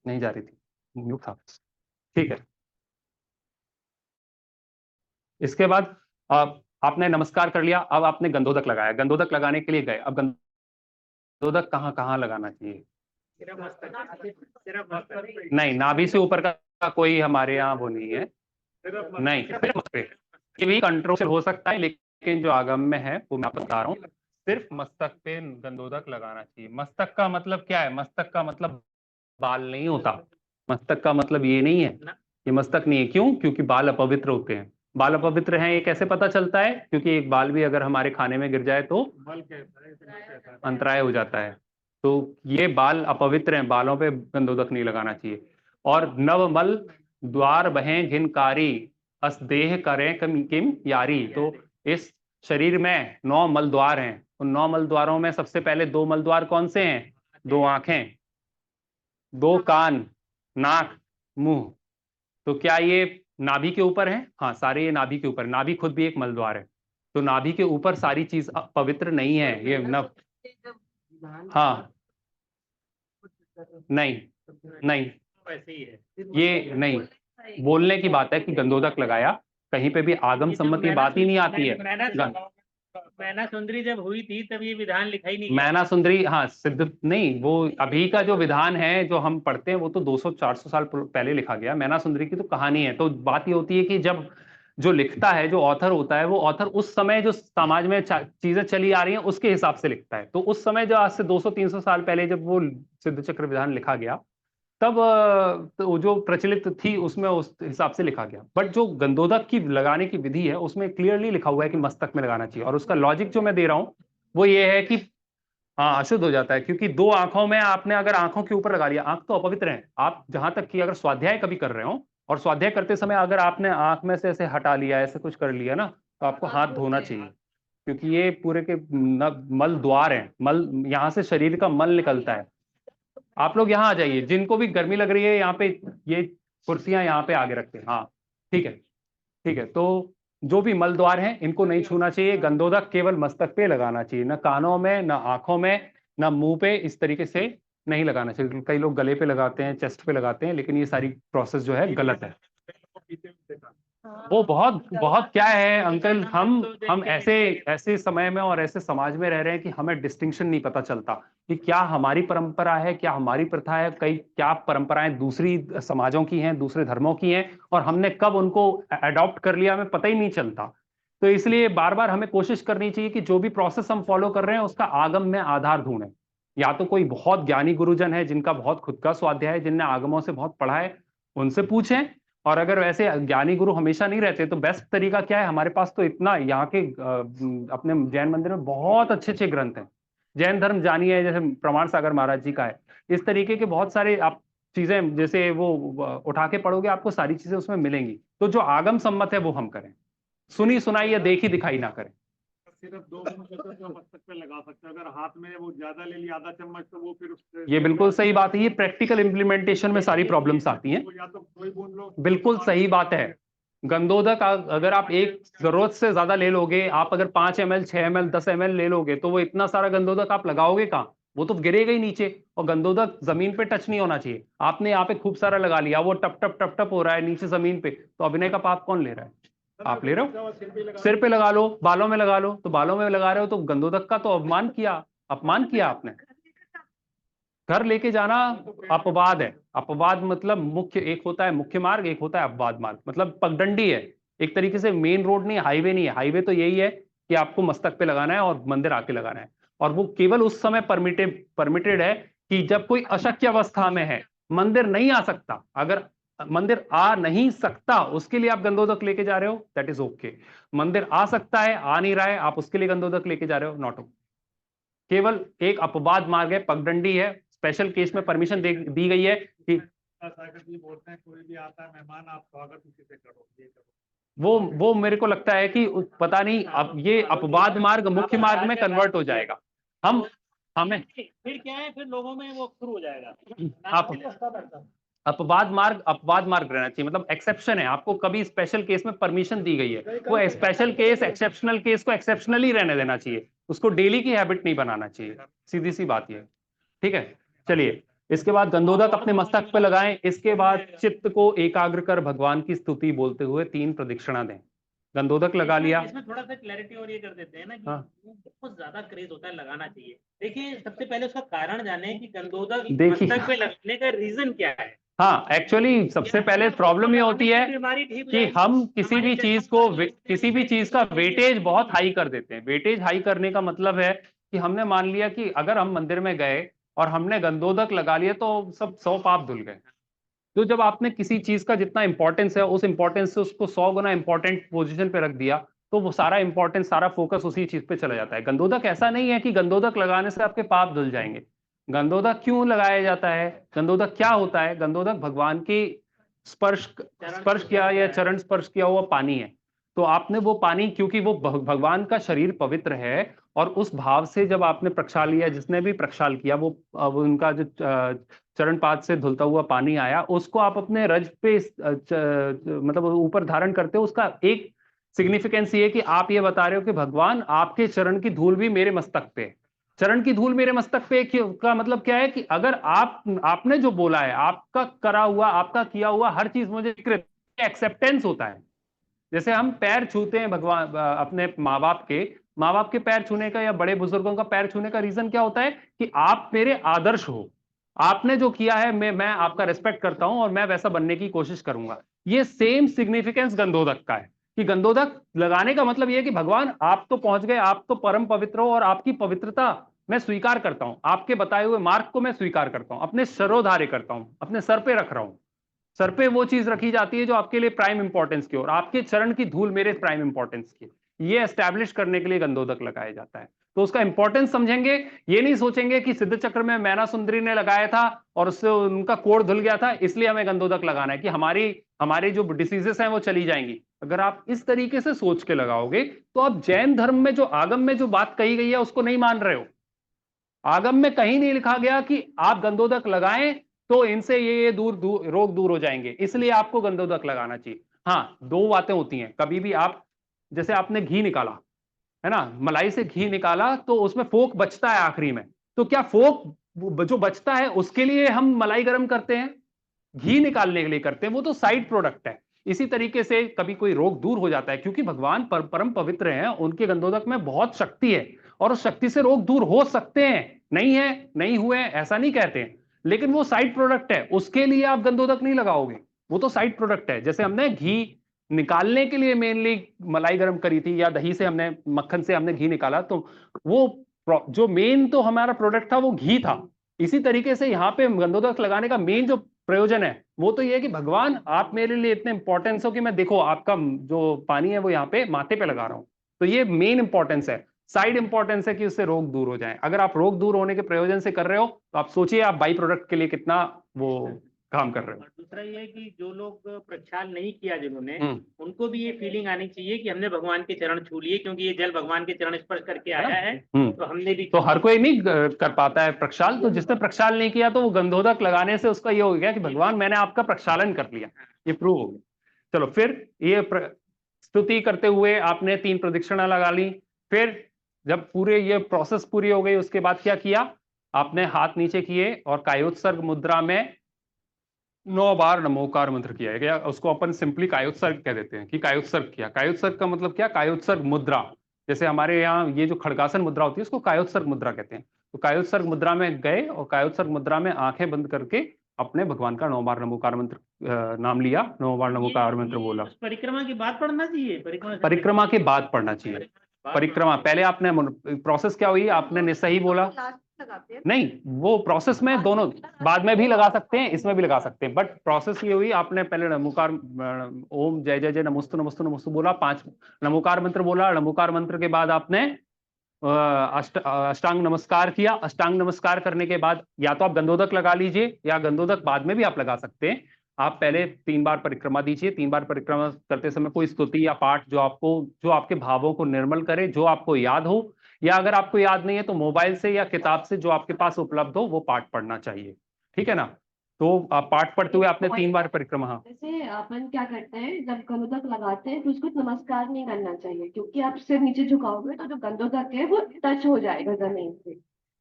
नहीं जा रही थी, म्यूट था। ठीक है, इसके बाद आपने नमस्कार कर लिया, अब आपने गंधोदक लगाया, गंधोदक लगाने के लिए गए, अब गंधोदक कहाँ कहाँ लगाना चाहिए? नहीं, नाभि से ऊपर का कोई हमारे यहाँ वो नहीं है, नहीं, सिर्फ मस्तक पे। ये भी कंट्रोल हो सकता है, लेकिन जो आगम में है वो मैं आपको बता रहा हूँ, सिर्फ मस्तक पे गंधोदक लगाना चाहिए। मस्तक का मतलब क्या है? मस्तक का मतलब बाल नहीं होता, मस्तक का मतलब ये नहीं है, ये मस्तक नहीं है। क्यों? क्योंकि बाल अपवित्र होते हैं। बाल अपवित्र हैं, ये कैसे पता चलता है? क्योंकि एक बाल भी अगर हमारे खाने में गिर जाए तो अंतराय हो जाता है। तो ये बाल अपवित्र हैं, बालों पे गंधोदक नहीं लगाना चाहिए। और नवमल द्वार बहें घिनकारी अस्देह करें किम यारी। तो इस शरीर में 9 मल द्वार हैं, उन 9 मल द्वारों में सबसे पहले 2 मल द्वार कौन से हैं? 2 आंखें, 2 कान, नाक, मुंह। तो क्या ये नाभि के ऊपर है? हाँ, सारे ये नाभि के ऊपर। नाभि खुद भी एक मल द्वार है, तो नाभि के ऊपर सारी चीज पवित्र नहीं है। ये नव, हाँ, नहीं नहीं, वैसे ही है। ये नहीं, बोलने की बात है कि गंधोदक लगाया, कहीं पे भी आगम सम्मत ये बात ही नहीं आती है। मैना सुंदरी जब हुई थी तब ये विधान लिखा ही नहीं गया। मैना सुंदरी, हाँ, सिद्ध नहीं, वो अभी का जो विधान है जो हम पढ़ते हैं वो तो 200-400 साल पहले लिखा गया। मैना सुंदरी की तो कहानी है। तो बात ये होती है कि जब जो लिखता है, जो ऑथर होता है, वो ऑथर उस समय जो समाज में चीजें चली आ रही हैं उसके हिसाब से लिखता है। तो उस समय जो आज से 200-300 साल पहले जब वो सिद्ध चक्र विधान लिखा गया, तब तो जो प्रचलित थी उसमें उस हिसाब से लिखा गया। बट जो गंधोदक की लगाने की विधि है उसमें क्लियरली लिखा हुआ है कि मस्तक में लगाना चाहिए। और उसका लॉजिक जो मैं दे रहा हूं वो ये है कि हाँ, अशुद्ध हो जाता है, क्योंकि 2 आंखों में आपने अगर आंखों के ऊपर लगा लिया, आंख तो अपवित्र है। आप जहां तक कि अगर स्वाध्याय कभी कर रहे हो और स्वाध्याय करते समय अगर आपने आंख में से ऐसे हटा लिया, ऐसे कुछ कर लिया ना, तो आपको हाथ धोना चाहिए, क्योंकि ये पूरे के मल द्वार है। मल, यहाँ से शरीर का मल निकलता है। आप लोग यहाँ आ जाइए, जिनको भी गर्मी लग रही है यहाँ पे ये कुर्सियां यहाँ पे आगे रखते हैं। हाँ, ठीक है, ठीक है। तो जो भी मल द्वार हैं इनको नहीं छूना चाहिए। गंधोदक केवल मस्तक पे लगाना चाहिए, न कानों में, न आंखों में, न मुंह पे, इस तरीके से नहीं लगाना चाहिए। कई लोग गले पे लगाते हैं, चेस्ट पे लगाते हैं, लेकिन ये सारी प्रोसेस जो है गलत है। वो बहुत बहुत क्या है अंकल, हम ऐसे समय में और ऐसे समाज में रह रहे हैं कि हमें डिस्टिंक्शन नहीं पता चलता कि क्या हमारी परंपरा है, क्या हमारी प्रथा है, कई क्या परंपराएं दूसरी समाजों की हैं, दूसरे धर्मों की हैं, और हमने कब उनको अडॉप्ट कर लिया हमें पता ही नहीं चलता। तो इसलिए बार बार हमें कोशिश करनी चाहिए कि जो भी प्रोसेस हम फॉलो कर रहे हैं उसका आगम में आधार ढूंढें। या तो कोई बहुत ज्ञानी गुरुजन है जिनका बहुत खुद का स्वाध्याय है, जिनने आगमों से बहुत पढ़ा है, उनसे पूछें। और अगर वैसे ज्ञानी गुरु हमेशा नहीं रहते तो बेस्ट तरीका क्या है? हमारे पास तो इतना यहाँ के अपने जैन मंदिर में बहुत अच्छे अच्छे ग्रंथ हैं। जैन धर्म जानिए, जैसे प्रमाण सागर महाराज जी का है, इस तरीके के बहुत सारे आप चीजें जैसे वो उठा के पढ़ोगे आपको सारी चीजें उसमें मिलेंगी। तो जो आगम सम्मत है वो हम करें, सुनी सुनाई या देखी दिखाई ना करें। सिर्फ 2 जो मस्तक पे लगा सकते हैं, अगर हाथ में वो ज्यादा ले लिया आधा चम्मच तो वो फिर ये बिल्कुल सही बात है। ये प्रैक्टिकल इम्प्लीमेंटेशन में सारी प्रॉब्लम्स आती हैं। या तो कोई बूंद लो, बिल्कुल सही बात है। गंधोदक अगर आप एक जरूरत से ज्यादा ले लोगे, आप अगर 5 ml 6 ml 10 ml ले लोगे, तो वो इतना सारा गंधोदक आप लगाओगे कहाँ? वो तो गिरेगा ही नीचे। और गंधोदक जमीन पे टच नहीं होना चाहिए। आपने यहाँ पे खूब सारा लगा लिया, वो टप टप टप टप हो रहा है नीचे जमीन पे, तो अभिनय का पाप कौन ले रहा है? आप ले रहे हो। सिर पे लगा लो, बालों में लगा लो, तो बालों में लगा रहे हो तो गंधोदक का तो अपमान किया आपने। घर लेके जाना अपवाद है। अपवाद मतलब मुख्य, एक होता है मुख्य मार्ग, एक होता है अपवाद मार्ग। मतलब पगडंडी है, एक तरीके से मेन रोड नहीं, हाईवे नहीं है। हाईवे तो यही है कि आपको मस्तक पे लगाना है और मंदिर आके लगाना है, और वो केवल उस समय परमिटेड है कि जब कोई अशक्य अवस्था में है, मंदिर नहीं आ सकता। अगर मंदिर आ नहीं सकता उसके लिए आप गंधोदक लेके जा रहे हो, दैट इज ओके। मंदिर आ सकता है, आ नहीं रहा है, आप उसके लिए गंधोदक लेके जा रहे हो, नॉट ओके। केवल एक अपवाद मार्ग है, पगडंडी है। स्पेशल केस में परमिशन दी गई है कि बोलते हैं कोई भी आता है मेहमान, आप स्वागत उसी से करो, ये करो। वो मेरे को लगता है कि पता नहीं अब ये अपवाद मार्ग मुख्य मार्ग में कन्वर्ट हो जाएगा। हमें फिर क्या है, फिर लोगों में वो शुरू हो जाएगा। अपवाद मार्ग रहना चाहिए। मतलब एक्सेप्शन है, आपको कभी स्पेशल केस में परमिशन दी गई है, वो स्पेशल केस एक्सेप्शनल केस को एक्सेप्शनली रहने देना चाहिए, उसको डेली की हैबिट नहीं बनाना चाहिए। सीधी सी बात ये, ठीक है। चलिए, इसके बाद गंधोदक अपने मस्तक पे लगाएं। इसके बाद चित्त को एकाग्र कर भगवान की स्तुति बोलते हुए 3 प्रदक्षिणा दें। गंधोदक लगा लिया। इसमें थोड़ा सा क्लैरिटी और ये कर देते हैं ना कि हाँ। बहुत ज्यादा क्रेज होता है, लगाना चाहिए। देखिए, सबसे पहले उसका कारण जाने कि गंधोदक देखिए, मस्तक पे लगने का रीजन क्या है। हाँ, एक्चुअली सबसे पहले प्रॉब्लम ये होती है बीमारी ठीक हो कि जाएगी, हम किसी हमारी किसी भी चीज का वेटेज बहुत हाई कर देते हैं। वेटेज हाई करने का मतलब है कि हमने मान लिया कि अगर हम मंदिर में गए और हमने गंधोदक लगा लिया तो सब 100 पाप धुल गए। तो जब आपने किसी चीज का जितना इंपॉर्टेंस है उस इंपॉर्टेंस से उसको 100 गुना इंपॉर्टेंट पोजीशन पे रख दिया तो वो सारा इंपॉर्टेंस, सारा फोकस उसी चीज पे चला जाता है। गंधोदक ऐसा नहीं है कि गंधोदक लगाने से आपके पाप धुल जाएंगे। गंधोदक क्यों लगाया जाता है, गंधोदक क्या होता है? गंधोदक भगवान की स्पर्श किया या चरण स्पर्श किया हुआ पानी है। तो आपने वो पानी, क्योंकि वो भगवान का शरीर पवित्र है और उस भाव से जब आपने प्रक्षाल लिया, जिसने भी प्रक्षाल किया वो उनका जो चरण पाद से धुलता हुआ पानी आया, उसको आप अपने रज पे मतलब ऊपर धारण करते हो। उसका एक सिग्निफिकेंस ये कि आप ये बता रहे हो कि भगवान आपके चरण की धूल भी मेरे मस्तक पे है। चरण की धूल मेरे मस्तक पे का मतलब क्या है कि अगर आपने जो बोला है, आपका करा हुआ, आपका किया हुआ हर चीज मुझे एक्सेप्टेंस होता है। जैसे हम पैर छूते हैं भगवान अपने माँ बाप के पैर छूने का या बड़े बुजुर्गों का पैर छूने का रीजन क्या होता है कि आप मेरे आदर्श हो, आपने जो किया है मैं आपका रिस्पेक्ट करता हूं और मैं वैसा बनने की कोशिश करूंगा। ये सेम सिग्निफिकेंस गंधोदक का है कि गंधोदक लगाने का मतलब यह है कि भगवान आप तो पहुंच गए, आप तो परम पवित्र हो और आपकी पवित्रता मैं स्वीकार करता हूं, आपके बताए हुए मार्ग को मैं स्वीकार करता हूं, अपने सरोधार्य करता हूं, अपने सर पे रख रहा हूं। सर पे वो चीज रखी जाती है जो आपके लिए प्राइम इंपॉर्टेंस की, और आपके चरण की धूल मेरे प्राइम इंपॉर्टेंस की। ये एस्टैब्लिश करने के लिए गंधोदक लगाया जाता है। तो उसका इंपॉर्टेंस समझेंगे, ये नहीं सोचेंगे कि सिद्ध चक्र में मैना सुंदरी ने लगाया था और उससे उनका कोढ़ धुल गया था इसलिए हमें गंधोदक लगाना है कि हमारी जो डिसीजेस हैं वो चली जाएंगी। अगर आप इस तरीके से सोच के लगाओगे तो आप जैन धर्म में जो आगम में जो बात कही गई है उसको नहीं मान रहे हो। आगम में कहीं नहीं लिखा गया कि आप गंधोदक लगाएं तो इनसे ये रोग दूर हो जाएंगे, इसलिए आपको गंधोदक लगाना चाहिए। हाँ, 2 बातें होती हैं। कभी भी आप, जैसे आपने घी निकाला है ना, मलाई से घी निकाला तो उसमें फोक बचता है आखिरी में, तो क्या फोक जो बचता है उसके लिए हम मलाई गर्म करते हैं? घी निकालने के लिए करते हैं, वो तो साइड प्रोडक्ट है। इसी तरीके से कभी कोई रोग दूर हो जाता है क्योंकि भगवान परम पवित्र हैं, उनके गंधोदक में बहुत शक्ति है और उस शक्ति से रोग दूर हो सकते हैं। नहीं है, नहीं हुए, ऐसा नहीं कहते हैं, लेकिन वो साइड प्रोडक्ट है, उसके लिए आप गंधोदक नहीं लगाओगे, वो तो साइड प्रोडक्ट है। जैसे हमने घी निकालने के लिए मेनली मलाई गर्म करी थी या दही से हमने, मक्खन से हमने घी निकाला, तो वो जो मेन तो हमारा प्रोडक्ट था वो घी था। इसी तरीके से यहाँ पे गंधोदक लगाने का मेन जो प्रयोजन है वो तो ये है कि भगवान आप मेरे लिए इतने इंपॉर्टेंस हो कि मैं देखो आपका जो पानी है वो यहाँ पे माथे पे लगा रहा हूँ। तो ये मेन इंपॉर्टेंस है। साइड इंपॉर्टेंस है कि उससे रोग दूर हो जाए। अगर आप रोग दूर होने के प्रयोजन से कर रहे हो तो आप सोचिए आप बाई प्रोडक्ट के लिए कितना वो काम कर रहे हो। और दूसरा ये है कि जो लोग प्रक्षाल नहीं किया जिन्होंने, उनको भी ये फीलिंग आनी चाहिए कि हमने भगवान के चरण छू लिए, क्योंकि ये जल भगवान के चरण स्पर्श करके आया है, तो हमने भी। तो हर कोई नहीं कर पाता है प्रक्षाल, तो जिसने प्रक्षाल नहीं किया तो वो गंधोदक लगाने से उसका ये हो गया कि भगवान मैंने आपका प्रक्षालन कर लिया, ये प्रूव हो गया। चलो, फिर ये स्तुति करते हुए आपने 3 प्रदक्षिणा लगा ली। फिर जब पूरे ये प्रोसेस पूरी हो गई उसके बाद क्या किया? आपने हाथ नीचे किए और कायोत्सर्ग मुद्रा में 9 बार नमोकार मंत्र किया है। क्या उसको अपन सिंपली कायोत्सर्ग कह देते हैं कि कायोत्सर्ग किया। कायोत्सर्ग का मतलब क्या? कायोत्सर्ग मुद्रा, जैसे हमारे यहाँ ये जो खड़गासन मुद्रा होती है उसको कायोत्सर्ग मुद्रा कहते हैं। तो कायोत्सर्ग मुद्रा में गए और कायोत्सर्ग मुद्रा में आंखें बंद करके अपने भगवान का 9 बार नमोकार मंत्र नाम लिया, 9 बार नमोकार मंत्र बोला। परिक्रमा के बाद पढ़ना चाहिए? परिक्रमा के बाद पढ़ना चाहिए। परिक्रमा पहले आपने, प्रोसेस क्या हुई, आपने सही बोला नहीं, वो प्रोसेस में दोनों बाद में भी लगा सकते हैं, इसमें भी लगा सकते हैं, बट प्रोसेस ये हुई आपने पहले नमोकार ओम जय जय जय नमोस्तु नमोस्तु नमोस्तु बोला, 5 नमोकार मंत्र बोला। नमोकार मंत्र के बाद आपने अष्टांग नमस्कार किया। अष्टांग नमस्कार करने के बाद या तो आप गंधोदक लगा लीजिए या गंधोदक बाद में भी आप लगा सकते हैं। आप पहले 3 बार परिक्रमा दीजिए। 3 बार परिक्रमा करते समय कोई स्तुति या पाठ जो आपके भावों को निर्मल करे, जो आपको याद हो, या अगर आपको याद नहीं है तो मोबाइल से या किताब से जो आपके पास उपलब्ध हो वो पाठ पढ़ना चाहिए। ठीक है ना? तो आप पाठ पढ़ते हुए आपने 3 बार परिक्रमा। हाँ, जैसे अपन क्या करते हैं जब गंधोदक लगाते हैं तो उसको नमस्कार नहीं करना चाहिए, क्योंकि आप सिर नीचे झुकाओगे तो जो गंधोदक है वो टच हो जाएगा जमीन से।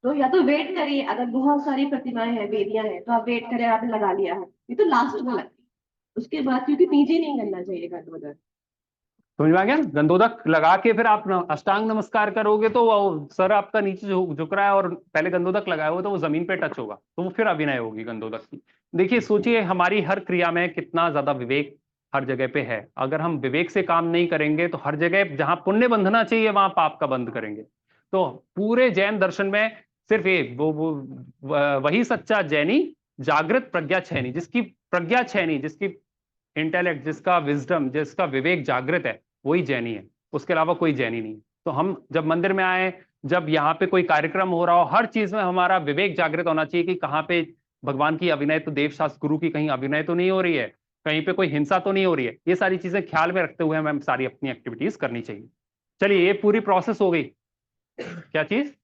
तो या तो वेट करिए, अगर बहुत सारी प्रतिमाएं हैं, वेदियां हैं, तो आप वेट करें, आपने लगा लिया है, ये तो लास्ट में लगती है उसके बाद, क्योंकि नीचे नहीं करना चाहिए गठबंधन। समझ में आ गया? गंदोदक लगा के फिर आप अष्टांग नमस्कार करोगे तो वो सर आपका नीचे झुक रहा है और पहले गंदोदक लगाया हुआ तो वो जमीन पे टच होगा, तो वो फिर अभिनय होगी गंदोदक की। देखिए सोचिए हमारी हर क्रिया में कितना ज्यादा विवेक हर जगह पे है। अगर हम विवेक से काम नहीं करेंगे तो हर जगह जहां पुण्य बंधना चाहिए वहां पाप का बंध करेंगे। तो पूरे जैन दर्शन में सिर्फ एक वो वही सच्चा जैनी, जागृत प्रज्ञा छैनी, जिसकी प्रज्ञा छैनी, जिसकी इंटेलेक्ट, जिसका विजडम, जिसका विवेक जागृत है, वही जैनी है। उसके अलावा कोई जैनी नहीं। तो हम जब मंदिर में आए, जब यहाँ पे कोई कार्यक्रम हो रहा हो, हर चीज में हमारा विवेक जागृत होना चाहिए कि कहाँ पे भगवान की अभिनय, तो देव शास्त्र गुरु की कहीं अभिनय तो नहीं हो रही है, कहीं पे कोई हिंसा तो नहीं हो रही है। ये सारी चीजें ख्याल में रखते हुए हमें सारी अपनी एक्टिविटीज करनी चाहिए। चलिए ये पूरी प्रोसेस हो गई। क्या चीज?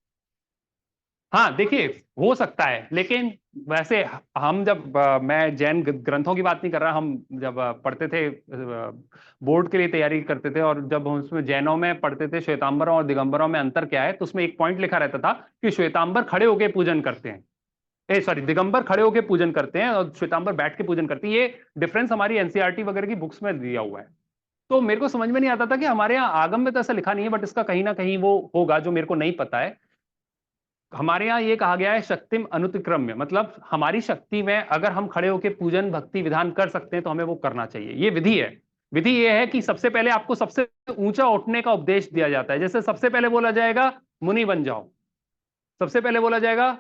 हाँ देखिए हो सकता है, लेकिन वैसे हम जब मैं जैन ग्रंथों की बात नहीं कर रहा, हम जब पढ़ते थे बोर्ड के लिए तैयारी करते थे, और जब हम उसमें जैनों में पढ़ते थे श्वेतांबरों और दिगंबरों में अंतर क्या है, तो उसमें एक पॉइंट लिखा रहता था कि श्वेतांबर खड़े होकर पूजन करते हैं, सॉरी दिगंबर खड़े होकर पूजन करते हैं और श्वेतांबर बैठ के पूजन करते हैं। ये डिफरेंस हमारी एनसीईआरटी वगैरह की बुक्स में दिया हुआ है। तो मेरे को समझ में नहीं आता था कि हमारे यहाँ आगम में तो ऐसा लिखा नहीं है, बट इसका कहीं ना कहीं वो होगा जो मेरे को नहीं पता है। हमारे यहाँ ये कहा गया है शक्तिम अनुतिक्रम्य, मतलब हमारी शक्ति में अगर हम खड़े होकर पूजन भक्ति विधान कर सकते हैं तो हमें वो करना चाहिए। ये विधि है। विधि ये है कि सबसे पहले आपको सबसे ऊंचा उठने का उपदेश दिया जाता है। जैसे सबसे पहले बोला जाएगा मुनि बन जाओ, सबसे पहले बोला जाएगा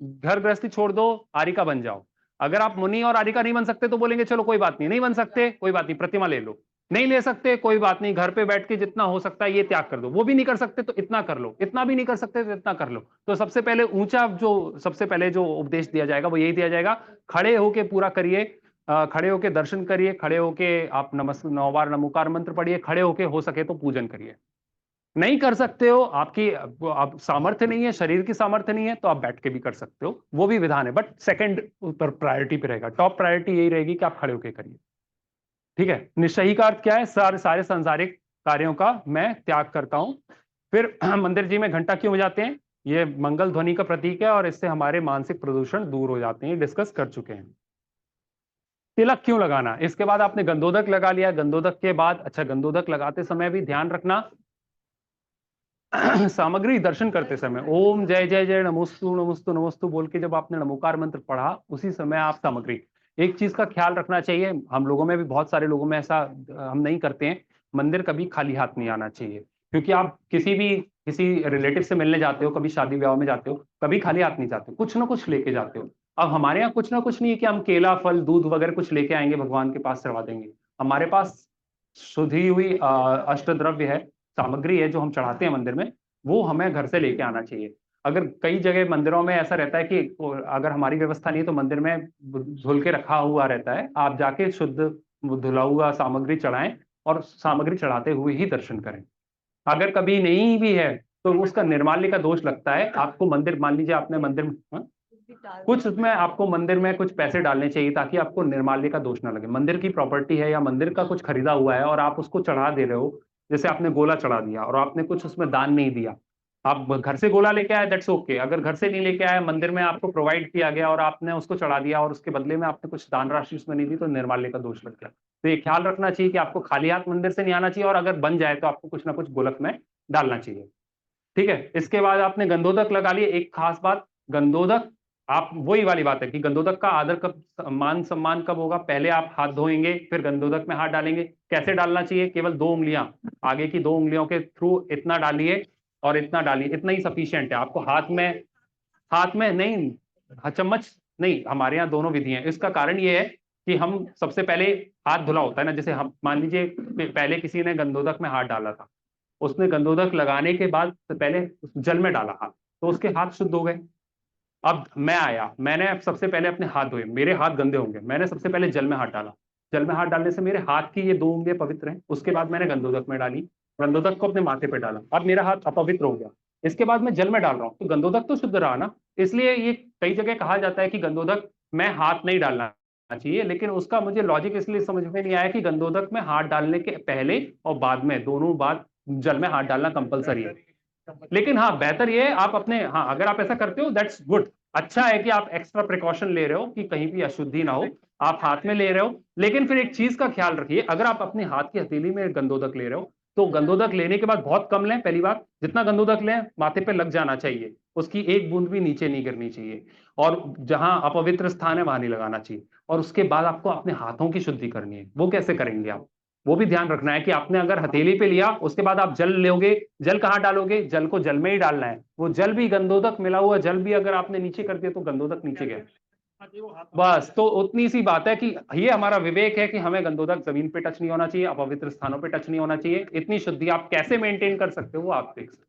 घर गृहस्थी छोड़ दो, आरिका बन जाओ। अगर आप मुनि और आरिका नहीं बन सकते तो बोलेंगे चलो कोई बात नहीं, नहीं बन सकते कोई बात नहीं, प्रतिमा ले लो। नहीं ले सकते कोई बात नहीं, घर पे बैठ के जितना हो सकता है ये त्याग कर दो। वो भी नहीं कर सकते तो इतना कर लो, इतना भी नहीं कर सकते तो इतना कर लो। तो सबसे पहले ऊंचा जो सबसे पहले जो उपदेश दिया जाएगा वो यही दिया जाएगा, खड़े होके पूरा करिए, खड़े होके दर्शन करिए, खड़े होके आप 9 बार नमोकार मंत्र पढ़िए, खड़े होके हो सके तो पूजन करिए। नहीं कर सकते हो, आपकी आप सामर्थ्य नहीं है, शरीर की सामर्थ्य नहीं है, तो आप बैठ के भी कर सकते हो, वो भी विधान है, बट सेकंड पर प्रायोरिटी पे रहेगा। टॉप प्रायोरिटी यही रहेगी कि आप खड़े होके करिए। ठीक है। निश्चयी का अर्थ क्या है? सारे सांसारिक कार्यों का मैं त्याग करता हूं। फिर मंदिर जी में घंटा क्यों बजाते हैं? ये मंगल ध्वनि का प्रतीक है और इससे हमारे मानसिक प्रदूषण दूर हो जाते हैं, डिस्कस कर चुके हैं। तिलक क्यों लगाना? इसके बाद आपने गंधोदक लगा लिया, गंधोदक के बाद अच्छा गंधोदक लगाते समय भी ध्यान रखना सामग्री दर्शन करते समय ओम जय जय जय नमोस्तु नमोस्तु नमोस्तु बोल के जब आपने नमोकार मंत्र पढ़ा, उसी समय आप सामग्री, एक चीज का ख्याल रखना चाहिए, हम लोगों में भी बहुत सारे लोगों में ऐसा हम नहीं करते हैं, मंदिर कभी खाली हाथ नहीं आना चाहिए। क्योंकि आप किसी रिलेटिव से मिलने जाते हो, कभी शादी ब्याह में जाते हो, कभी खाली हाथ नहीं जाते, कुछ ना कुछ लेके जाते हो। अब हमारे यहाँ कुछ ना कुछ नहीं है कि हम केला फल दूध वगैरह कुछ लेके आएंगे भगवान के पास चढ़वा देंगे। हमारे पास शुद्धि हुई अष्टद्रव्य है, सामग्री है जो हम चढ़ाते हैं मंदिर में, वो हमें घर से लेके आना चाहिए। अगर कई जगह मंदिरों में ऐसा रहता है कि अगर हमारी व्यवस्था नहीं है तो मंदिर में धुल के रखा हुआ रहता है, आप जाके शुद्ध धुला हुआ सामग्री चढ़ाएं और सामग्री चढ़ाते हुए ही दर्शन करें। अगर कभी नहीं भी है तो उसका निर्माल्य का दोष लगता है। आपको मंदिर, मान लीजिए आपने मंदिर में कुछ, उसमें आपको मंदिर में कुछ पैसे डालने चाहिए ताकि आपको निर्माल्य का दोष ना लगे। मंदिर की प्रॉपर्टी है या मंदिर का कुछ खरीदा हुआ है और आप उसको चढ़ा दे रहे हो, जैसे आपने गोला चढ़ा दिया और आपने कुछ उसमें दान नहीं दिया, आप घर से गोला लेके आए, दैट्स ओके। अगर घर से नहीं लेके आए, मंदिर में आपको प्रोवाइड किया गया और आपने उसको चढ़ा दिया और उसके बदले में आपने कुछ दान राशि उसमें नहीं दी, तो निर्माल्य का दोष लग गया। तो ये ख्याल रखना चाहिए कि आपको खाली हाथ मंदिर से नहीं आना चाहिए, और अगर बन जाए तो आपको कुछ ना कुछ गोलक में डालना चाहिए। ठीक है। इसके बाद आपने गंधोदक लगा लिए। एक खास बात, गंधोदक, आप वही वाली बात है कि गंधोदक का आदर कब, मान सम्मान कब होगा? पहले आप हाथ धोएंगे, फिर गंधोदक में हाथ डालेंगे। कैसे डालना चाहिए? केवल 2 उंगलियां, आगे की 2 उंगलियों के थ्रू इतना डालिए और इतना डालिए, इतना ही सफिशिएंट है। आपको हाथ में नहीं, चम्मच नहीं, हमारे यहाँ दोनों विधि हैं। इसका कारण ये है कि हम सबसे पहले हाथ धुला होता है ना, जैसे हम मान लीजिए पहले किसी ने गंधोदक में हाथ डाला था, उसने गंधोदक लगाने के बाद पहले जल में डाला हाथ, तो उसके हाथ शुद्ध हो गए। अब मैं आया, मैंने सबसे पहले अपने हाथ धोए, मेरे हाथ गंदे होंगे, मैंने सबसे पहले जल में हाथ डाला, जल में हाथ डालने से मेरे हाथ की ये 2 उंगलियां पवित्र हैं। उसके बाद मैंने गंधोदक में डाली, गंधोदक को अपने माथे पे डाला, अब मेरा हाथ अपवित्र हो गया। इसके बाद मैं जल में डाल रहा हूँ, तो गंधोदक तो शुद्ध रहा ना। इसलिए ये कई जगह कहा जाता है कि गंधोदक में हाथ नहीं डालना चाहिए, लेकिन उसका मुझे लॉजिक इसलिए समझ में नहीं आया कि गंधोदक में हाथ डालने के पहले और बाद में, दोनों बाद जल में हाथ डालना कंपलसरी है। लेकिन हाँ बेहतर ये है आप अपने, हाँ अगर आप ऐसा करते हो दैट्स गुड, अच्छा है कि आप एक्स्ट्रा प्रिकॉशन ले रहे हो कि कहीं भी अशुद्धि ना हो, आप हाथ में ले रहे हो। लेकिन फिर एक चीज का ख्याल रखिए, अगर आप अपने हाथ की हथेली में गंदोदक ले रहे हो तो गंदोदक लेने के बाद बहुत कम लें। पहली बात, जितना गंदोदक लें माथे पे लग जाना चाहिए, उसकी एक बूंद भी नीचे नहीं गिरनी चाहिए, और जहां अपवित्र स्थान है वहां नहीं लगाना चाहिए। और उसके बाद आपको अपने हाथों की शुद्धि करनी है। वो कैसे करेंगे आप, वो भी ध्यान रखना है कि आपने अगर हथेली पे लिया, उसके बाद आप जल लोगे, जल कहाँ डालोगे, जल को जल में ही डालना है। वो जल भी गंदोदक मिला हुआ जल भी अगर आपने नीचे कर दिया तो गंदोदक नीचे गया। बस तो उतनी सी बात है कि ये हमारा विवेक है कि हमें गंदोदक जमीन पे टच नहीं होना चाहिए, अपवित्र स्थानों पे टच नहीं होना चाहिए। इतनी शुद्धि आप कैसे मेंटेन कर सकते हो वो आप देख सकते हो।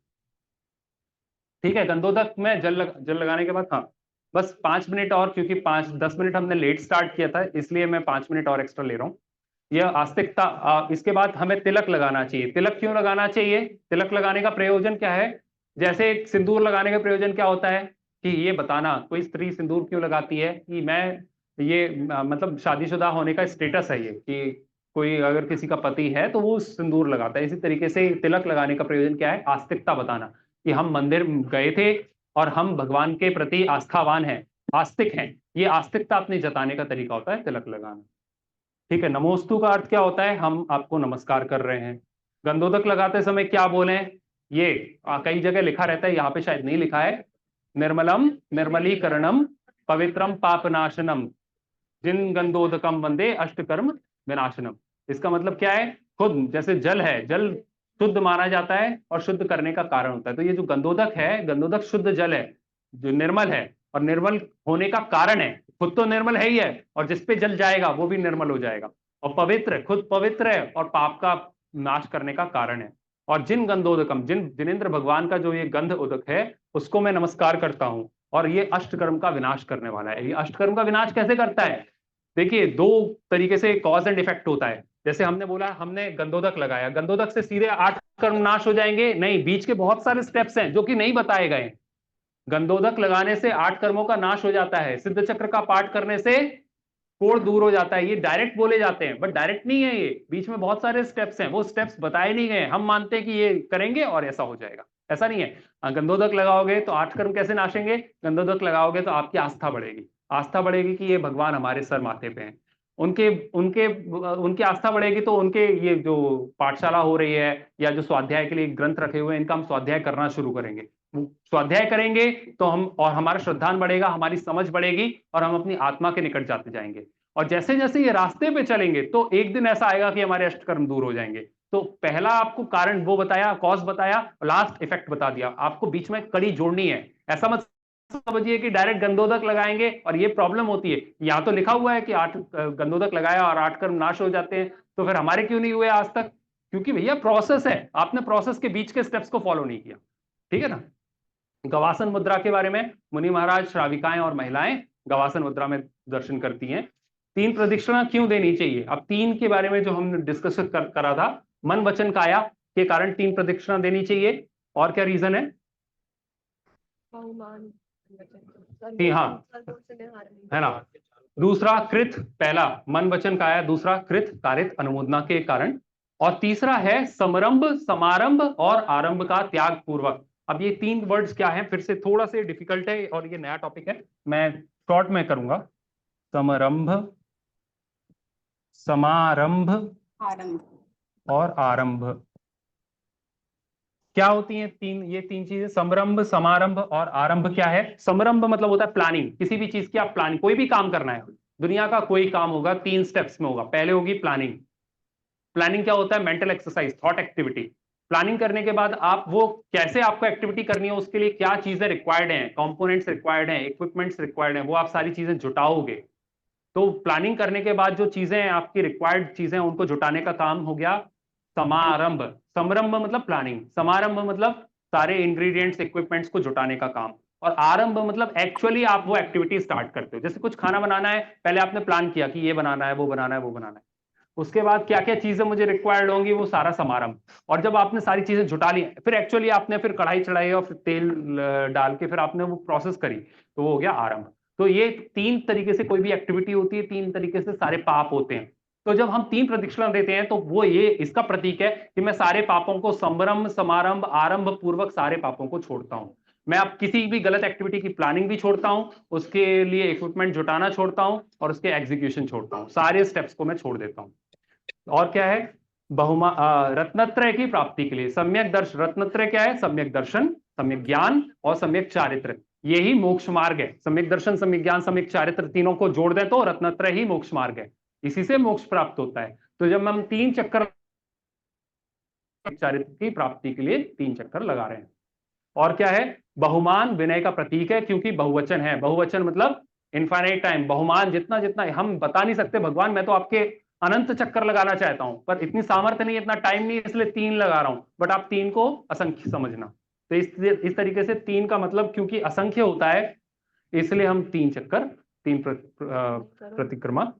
ठीक है, गंदोदक में जल लगाने के बाद, हाँ बस 5 मिनट और, क्योंकि 5-10 मिनट हमने लेट स्टार्ट किया था इसलिए मैं 5 मिनट और एक्स्ट्रा ले रहा हूँ। यह आस्तिकता। इसके बाद हमें तिलक लगाना चाहिए। तिलक क्यों लगाना चाहिए, तिलक लगाने का प्रयोजन क्या है? जैसे सिंदूर लगाने का प्रयोजन क्या होता है कि ये बताना, कोई स्त्री सिंदूर क्यों लगाती है कि मैं ये मतलब शादीशुदा होने का स्टेटस है ये, कि कोई अगर किसी का पति है तो वो सिंदूर लगाता है। इसी तरीके से तिलक लगाने का प्रयोजन क्या है, आस्तिकता बताना कि हम मंदिर गए थे और हम भगवान के प्रति आस्थावान हैं, आस्तिक हैं। ये आस्तिकता अपनी जताने का तरीका होता है तिलक लगाना। ठीक है, नमोस्तु का अर्थ क्या होता है, हम आपको नमस्कार कर रहे हैं। गंदोदक लगाते समय क्या बोलें, ये कई जगह लिखा रहता है, यहाँ पे शायद नहीं लिखा है। निर्मलम निर्मलीकरणम पवित्रम पापनाशनम जिन गंदोदकम वंदे अष्टकर्म विनाशनम। इसका मतलब क्या है, खुद जैसे जल है, जल शुद्ध माना जाता है और शुद्ध करने का कारण होता है। तो ये जो गंदोदक है, गंदोदक शुद्ध जल है जो निर्मल है और निर्मल होने का कारण है। खुद तो निर्मल है ही है और जिसपे जल जाएगा वो भी निर्मल हो जाएगा। और पवित्र, खुद पवित्र है और पाप का नाश करने का कारण है। और जिन गंदोदकम, जिनेंद्र भगवान का जो ये गंध उदक है उसको मैं नमस्कार करता हूं, और ये अष्टकर्म का विनाश करने वाला है। ये अष्टकर्म का विनाश कैसे करता है, देखिए 2 तरीके से कॉज एंड इफेक्ट होता है। जैसे हमने बोला, हमने गंदोदक लगाया, गंदोदक से सीधे 8 कर्म नाश हो जाएंगे? नहीं, बीच के बहुत सारे स्टेप्स हैं जो कि नहीं बताए गए। गंदोदक लगाने से 8 कर्मों का नाश हो जाता है, सिद्ध चक्र का पाठ करने से कोढ़ दूर हो जाता है। ये डायरेक्ट बोले जाते हैं बट डायरेक्ट नहीं है, ये बीच में बहुत सारे स्टेप्स हैं, वो स्टेप्स बताए नहीं गए। हम मानते हैं कि ये करेंगे और ऐसा हो जाएगा, ऐसा नहीं है। गंदोदक लगाओगे तो 8 कर्म कैसे नाशेंगे, गंदोदक लगाओगे तो आपकी आस्था बढ़ेगी। आस्था बढ़ेगी कि ये भगवान हमारे सर माथे पे हैं, उनके उनके उनकी आस्था बढ़ेगी तो उनके ये जो पाठशाला हो रही है या जो स्वाध्याय के लिए ग्रंथ रखे हुए हैं इनका हम स्वाध्याय करना शुरू करेंगे। स्वाध्याय करेंगे तो हम, और हमारा श्रद्धान बढ़ेगा, हमारी समझ बढ़ेगी और हम अपनी आत्मा के निकट जाते जाएंगे। और जैसे जैसे ये रास्ते पे चलेंगे तो एक दिन ऐसा आएगा कि हमारे अष्टकर्म दूर हो जाएंगे। तो पहला आपको कारण वो बताया, कॉज बताया, लास्ट इफेक्ट बता दिया। आपको बीच में कड़ी जोड़नी है। ऐसा मत समझिए कि डायरेक्ट गंदोदक लगाएंगे और ये प्रॉब्लम होती है। यहाँ तो लिखा हुआ है कि 8 गंदोदक लगाया और 8 कर्म नाश हो जाते हैं, तो फिर हमारे क्यों नहीं हुए आज तक? क्योंकि भैया प्रोसेस है, आपने प्रोसेस के बीच के स्टेप्स को फॉलो नहीं किया। ठीक है ना। गवासन मुद्रा के बारे में, मुनि महाराज, श्राविकाएं और महिलाएं गवासन मुद्रा में दर्शन करती हैं। 3 प्रदक्षिणा क्यों देनी चाहिए? अब 3 के बारे में जो हमने डिस्कस करा था, मन वचन काया के कारण 3 प्रदक्षिणा देनी चाहिए। और क्या रीजन है? हाँ, है ना। दूसरा कृत, पहला मन वचन काया, दूसरा कृत कारित अनुमोदना के कारण, और तीसरा है समरंभ, समारंभ और आरंभ का त्याग पूर्वक। अब ये 3 वर्ड्स क्या हैं, फिर से थोड़ा से डिफिकल्ट है और ये नया टॉपिक है, मैं शॉर्ट में करूंगा। समरंभ, समारंभ और आरंभ क्या होती हैं? ये तीन चीजें, समरंभ, समारंभ और आरंभ क्या है? समरंभ मतलब होता है प्लानिंग, किसी भी चीज की आप प्लानिंग, कोई भी काम करना है, दुनिया का कोई काम होगा 3 स्टेप्स में होगा। पहले होगी प्लानिंग। प्लानिंग क्या होता है? Mental exercise, thought activity. Planning करने के बाद आप वो कैसे आपको एक्टिविटी करनी है, उसके लिए क्या चीजें रिक्वायर्ड हैं, कंपोनेंट्स रिक्वायर्ड हैं, इक्विपमेंट्स रिक्वायर्ड हैं, वो आप सारी चीजें जुटाओगे। तो प्लानिंग करने के बाद जो चीजें आपकी रिक्वायर्ड चीजें उनको जुटाने का काम हो गया समारंभ। समरंभ मतलब प्लानिंग, समारंभ मतलब सारे इंग्रेडिएंट्स, इक्विपमेंट्स को जुटाने का काम, और आरंभ मतलब एक्चुअली आप वो एक्टिविटी स्टार्ट करते हो। जैसे कुछ खाना बनाना है, पहले आपने प्लान किया कि ये बनाना है, वो बनाना है, वो बनाना है, उसके बाद क्या क्या चीजें मुझे रिक्वायर्ड होंगी, वो सारा समारंभ। और जब आपने सारी चीजें जुटा ली, फिर एक्चुअली आपने फिर कढ़ाई चढ़ाई और फिर तेल डाल के फिर आपने वो प्रोसेस करी, तो वो हो गया आरंभ। तो ये 3 तरीके से कोई भी एक्टिविटी होती है, 3 तरीके से सारे पाप होते हैं। तो जब हम 3 प्रदक्षिणा देते हैं तो वो ये इसका प्रतीक है कि मैं सारे पापों को संभ्रम समारंभ आरंभ पूर्वक सारे पापों को छोड़ता हूं। मैं अब किसी भी गलत एक्टिविटी की प्लानिंग भी छोड़ता हूं, उसके लिए इक्विपमेंट जुटाना छोड़ता हूं और उसके एग्जीक्यूशन छोड़ता हूं, सारे स्टेप्स को मैं छोड़ देता हूं। और क्या है, रत्नत्रय की प्राप्ति के लिए सम्यक दर्शन, रत्नत्रय क्या है, सम्यक दर्शन, सम्यक ज्ञान और सम्यक चारित्र, यही मोक्ष मार्ग है। सम्यक दर्शन, सम्यक ज्ञान, सम्यक चारित्र, तीनों को जोड़ दें तो रत्नत्रय ही मोक्ष मार्ग है, इसी से मोक्ष प्राप्त होता है। तो जब हम 3 चक्कर चारित्र की प्राप्ति के लिए 3 चक्कर लगा रहे हैं। और क्या है, बहुमान विनय का प्रतीक है, क्योंकि बहुवचन है। बहुवचन मतलब इनफाइनाइट टाइम, बहुमान जितना जितना हम बता नहीं सकते, भगवान मैं तो आपके अनंत चक्कर लगाना चाहता हूं, पर इतनी सामर्थ्य नहीं, इतना टाइम नहीं, इसलिए 3 लगा रहा हूं, बट आप 3 को असंख्य समझना। तो इस तरीके से 3 का मतलब क्योंकि असंख्य होता है, इसलिए हम 3 चक्कर, 3 प्रतिक्रमा।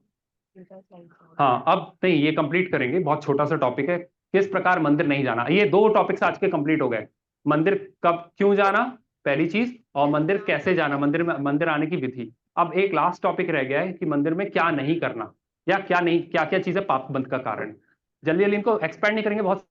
हाँ, अब नहीं, ये कंप्लीट करेंगे, बहुत छोटा सा टॉपिक है, किस प्रकार मंदिर नहीं जाना। ये 2 टॉपिक्स आज के कंप्लीट हो गए। मंदिर कब क्यों जाना, पहली चीज, और मंदिर कैसे जाना, मंदिर आने की विधि। अब एक लास्ट टॉपिक रह गया है कि मंदिर में क्या नहीं करना, या क्या नहीं, क्या क्या चीजें पाप बंध का कारण। जल्दी जल्दी इनको एक्सपेंड नहीं करेंगे, बहुत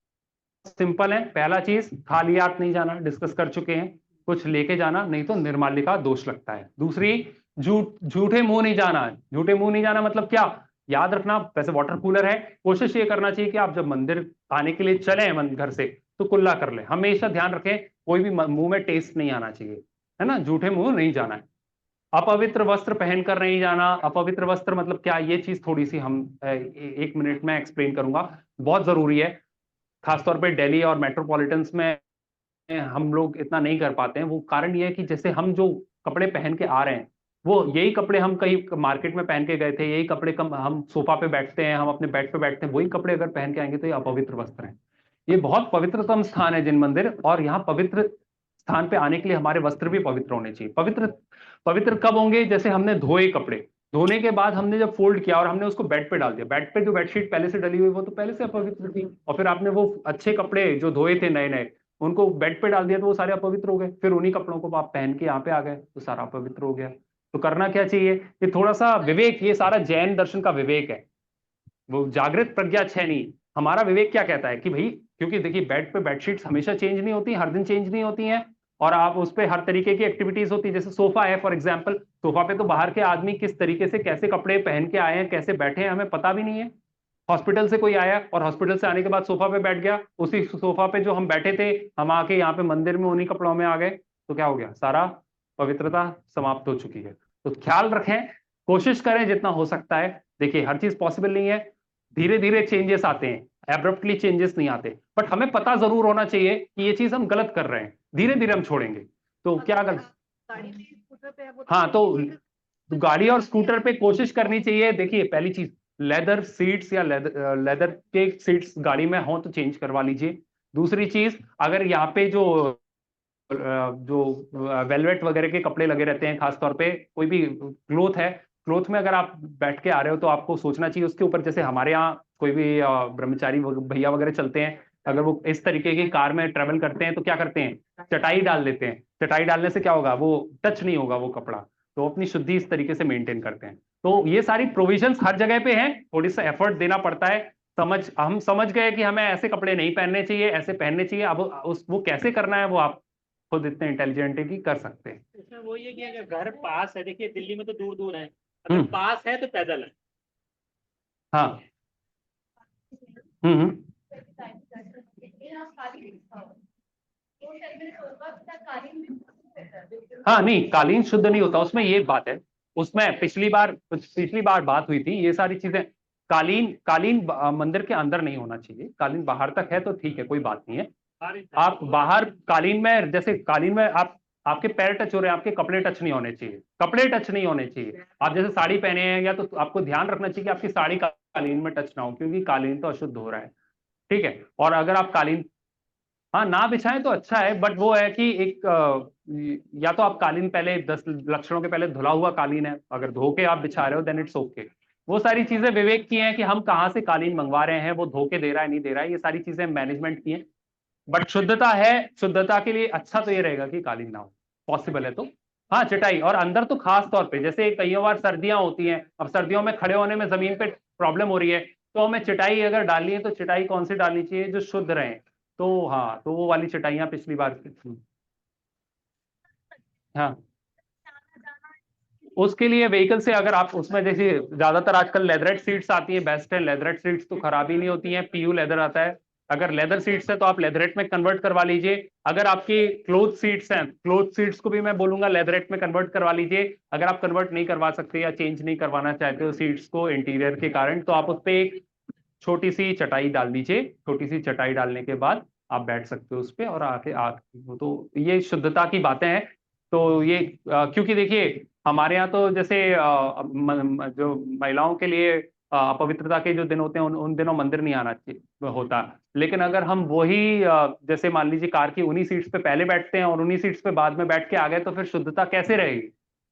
सिंपल है। पहला चीज, खाली हाथ नहीं जाना, डिस्कस कर चुके हैं। कुछ लेके जाना, नहीं तो निर्माल्य का दोष लगता है। दूसरी, झूठे मुंह नहीं जाना। झूठे मुंह नहीं जाना मतलब क्या, याद रखना, वैसे वाटर कूलर है, कोशिश ये करना चाहिए कि आप जब मंदिर आने के लिए चले घर से तो कुल्ला कर ले। हमेशा ध्यान रखें, कोई भी मुंह में टेस्ट नहीं आना चाहिए, है ना, झूठे मुंह नहीं जाना है। अपवित्र वस्त्र पहनकर नहीं जाना। अपवित्र वस्त्र मतलब क्या, ये चीज थोड़ी सी हम 1 मिनट में एक्सप्लेन करूंगा, बहुत जरूरी है। खासतौर पे दिल्ली और मेट्रोपॉलिटन्स में हम लोग इतना नहीं कर पाते हैं। वो कारण ये है कि जैसे हम जो कपड़े पहन के आ रहे हैं, वो यही कपड़े हम कहीं मार्केट में पहन के गए थे, यही कपड़े हम सोफा पे बैठते हैं, हम अपने बेड पे बैठते हैं, वही कपड़े अगर पहन के आएंगे तो ये अपवित्र वस्त्र हैं। ये बहुत पवित्रतम स्थान है जिन मंदिर, और यहाँ पवित्र स्थान पे आने के लिए हमारे वस्त्र भी पवित्र होने चाहिए। पवित्र कब होंगे, जैसे हमने धोए कपड़े, धोने के बाद हमने जब फोल्ड किया और हमने उसको बेड पे डाल दिया, बेड पे जो बेडशीट पहले से डली हुई वो तो पहले से अपवित्र थी, और फिर आपने वो अच्छे कपड़े जो धोए थे नए नए उनको बेड पे डाल दिया तो वो सारे अपवित्र हो गए। फिर उन्हीं कपड़ों को आप पहन के यहाँ पे आ गए तो सारा अपवित्र हो गया। तो करना क्या चाहिए, ये थोड़ा सा विवेक, ये सारा जैन दर्शन का विवेक है, वो जागृत प्रज्ञा 6 नहीं। हमारा विवेक क्या कहता है कि भाई, क्योंकि देखिए बेड पे बेडशीट्स हमेशा चेंज नहीं होती, हर दिन चेंज नहीं होती हैं, और आप उस पे हर तरीके की एक्टिविटीज होती है। जैसे सोफा है फॉर एग्जांपल, सोफा पे तो बाहर के आदमी किस तरीके से कैसे कपड़े पहन के आए हैं, कैसे बैठे हैं, हमें पता भी नहीं है। हॉस्पिटल से कोई आया और हॉस्पिटल से आने के बाद सोफा पे बैठ गया, उसी सोफा पे जो हम बैठे थे, हम आके यहाँ पे मंदिर में उन्हीं कपड़ों में आ गए, तो क्या हो गया, सारा पवित्रता समाप्त हो चुकी है। तो ख्याल रखें, कोशिश करें जितना हो सकता है। देखिए हर चीज पॉसिबल नहीं है, धीरे धीरे चेंजेस आते हैं, एब्रप्टली चेंजेस नहीं आते, बट हमें पता जरूर होना चाहिए कि ये चीज हम गलत कर रहे हैं, धीरे धीरे हम छोड़ेंगे। तो क्या गलत, हाँ, तो गाड़ी और स्कूटर पे कोशिश करनी चाहिए। देखिए पहली चीज, लेदर सीट्स या लेदर के सीट्स गाड़ी में हो तो चेंज करवा लीजिए। दूसरी चीज, अगर यहाँ पे जो वेलवेट वगैरह के कपड़े लगे रहते हैं, खासतौर पे कोई भी क्लोथ है, क्लोथ में अगर आप बैठ के आ रहे हो तो आपको सोचना चाहिए उसके ऊपर, जैसे हमारे यहाँ कोई भी ब्रह्मचारी भैया वगैरह चलते हैं, अगर वो इस तरीके की कार में ट्रेवल करते हैं तो क्या करते हैं, चटाई डाल देते हैं। चटाई डालने से क्या होगा, वो टच नहीं होगा वो कपड़ा, तो अपनी शुद्धि इस तरीके से मेंटेन करते हैं। तो ये सारी प्रोविजंस हर जगह पे हैं, थोड़ी सा एफर्ट देना पड़ता है। हम समझ गए कि हमें ऐसे कपड़े नहीं पहनने चाहिए, ऐसे पहनने चाहिए। अब वो कैसे करना है वो आप खुद इतने इंटेलिजेंट है कि कर सकते हैं। इसमें वो ये कि अगर घर पास है, देखिए दिल्ली में तो दूर दूर है, अगर पास है तो पैदल है। हाँ, हाँ, नहीं, कालीन शुद्ध नहीं होता, उसमें ये बात है। उसमें पिछली बार बात हुई थी, ये सारी चीजें, कालीन मंदिर के अंदर नहीं होना चाहिए, कालीन बाहर तक है तो ठीक है, कोई बात नहीं है। आप बाहर कालीन में, जैसे कालीन में आपके पैर टच हो रहे हैं, आपके कपड़े टच नहीं होने चाहिए, कपड़े टच नहीं होने चाहिए। आप जैसे साड़ी पहने हैं या तो आपको ध्यान रखना चाहिए कि आपकी साड़ी कालीन में टच ना हो, क्योंकि कालीन तो अशुद्ध हो रहा है, ठीक है। और अगर आप कालीन, हाँ, ना बिछाएं तो अच्छा है, बट वो है कि या तो आप कालीन पहले 10 लक्षणों के पहले धुला हुआ कालीन है, अगर धो के आप बिछा रहे हो देन इट्स ओके। वो सारी चीजें विवेक की हैं कि हम कहाँ से कालीन मंगवा रहे हैं, वो धो के दे रहा है नहीं दे रहा है, ये सारी चीजें मैनेजमेंट की हैं। बट शुद्धता है, शुद्धता के लिए अच्छा तो ये रहेगा कि कालीन ना हो, पॉसिबल है तो। हाँ, चटाई, और अंदर तो खास तौर पे, जैसे कई बार सर्दियां होती हैं, अब सर्दियों में खड़े होने में जमीन पे प्रॉब्लम हो रही है, तो हमें चटाई अगर डालनी है तो चटाई कौन सी डालनी चाहिए जो शुद्ध रहे? तो हाँ, तो वो वाली चटाइयाँ पिछली बार। हाँ, उसके लिए व्हीकल से अगर आप उसमें जैसे ज्यादातर आजकल लेदरेट सीट्स आती है, बेस्ट है। लेदरेट सीट्स तो खराब ही नहीं होती हैं, पीयू लेदर आता है। अगर लेदर सीट्स है तो आप लेदरेट में कन्वर्ट करवा लीजिए। अगर आपकी क्लोथ सीट्स हैं, क्लोथ सीट्स को भी मैं बोलूंगा लेदरेट में कन्वर्ट करवा लीजिए। अगर आप कन्वर्ट नहीं करवा सकते या चेंज नहीं करवाना चाहते हो सीट्स को इंटीरियर के कारण, तो आप उस पर एक छोटी सी चटाई डाल दीजिए। छोटी सी चटाई डालने के बाद आप बैठ सकते हो उस पर और आके तो ये शुद्धता की बातें हैं। तो ये क्योंकि देखिए हमारे यहाँ तो जैसे जो महिलाओं के लिए अपवित्रता के जो दिन होते हैं उन दिनों मंदिर नहीं आना चाहिए होता। लेकिन अगर हम वही जैसे मान लीजिए कार की उन्हीं सीट्स पे पहले बैठते हैं और उन्हीं सीट्स पे बाद में बैठ के आ गए, तो फिर शुद्धता कैसे रहेगी?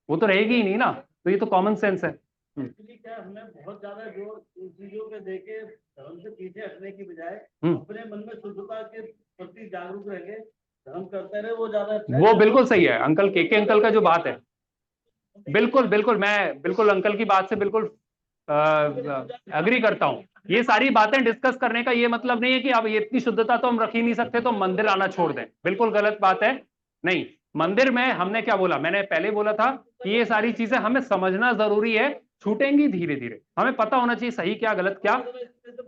वो तो रहेगी ही नहीं ना। तो ये तो कॉमन सेंस है। एक्चुअली क्या हमें बहुत ज्यादा जोर इन चीजों पे देके धर्म से पीछे हटने की बजाय अपने मन में शुद्धता के प्रति जागरूक रह के धर्म करते रहे, वो ज्यादा अच्छा है। वो बिल्कुल सही है अंकल, के अंकल का जो बात है, बिल्कुल बिल्कुल, मैं बिल्कुल अंकल की बात से बिल्कुल अग्री करता हूँ। ये सारी बातें डिस्कस करने का ये मतलब नहीं है कि अब ये इतनी शुद्धता तो हम रख ही नहीं सकते तो मंदिर आना छोड़ दें, बिल्कुल गलत बात है। नहीं, मंदिर में हमने क्या बोला, मैंने पहले बोला था कि ये सारी चीजें हमें समझना जरूरी है, छूटेंगी धीरे धीरे। हमें पता होना चाहिए सही क्या गलत क्या।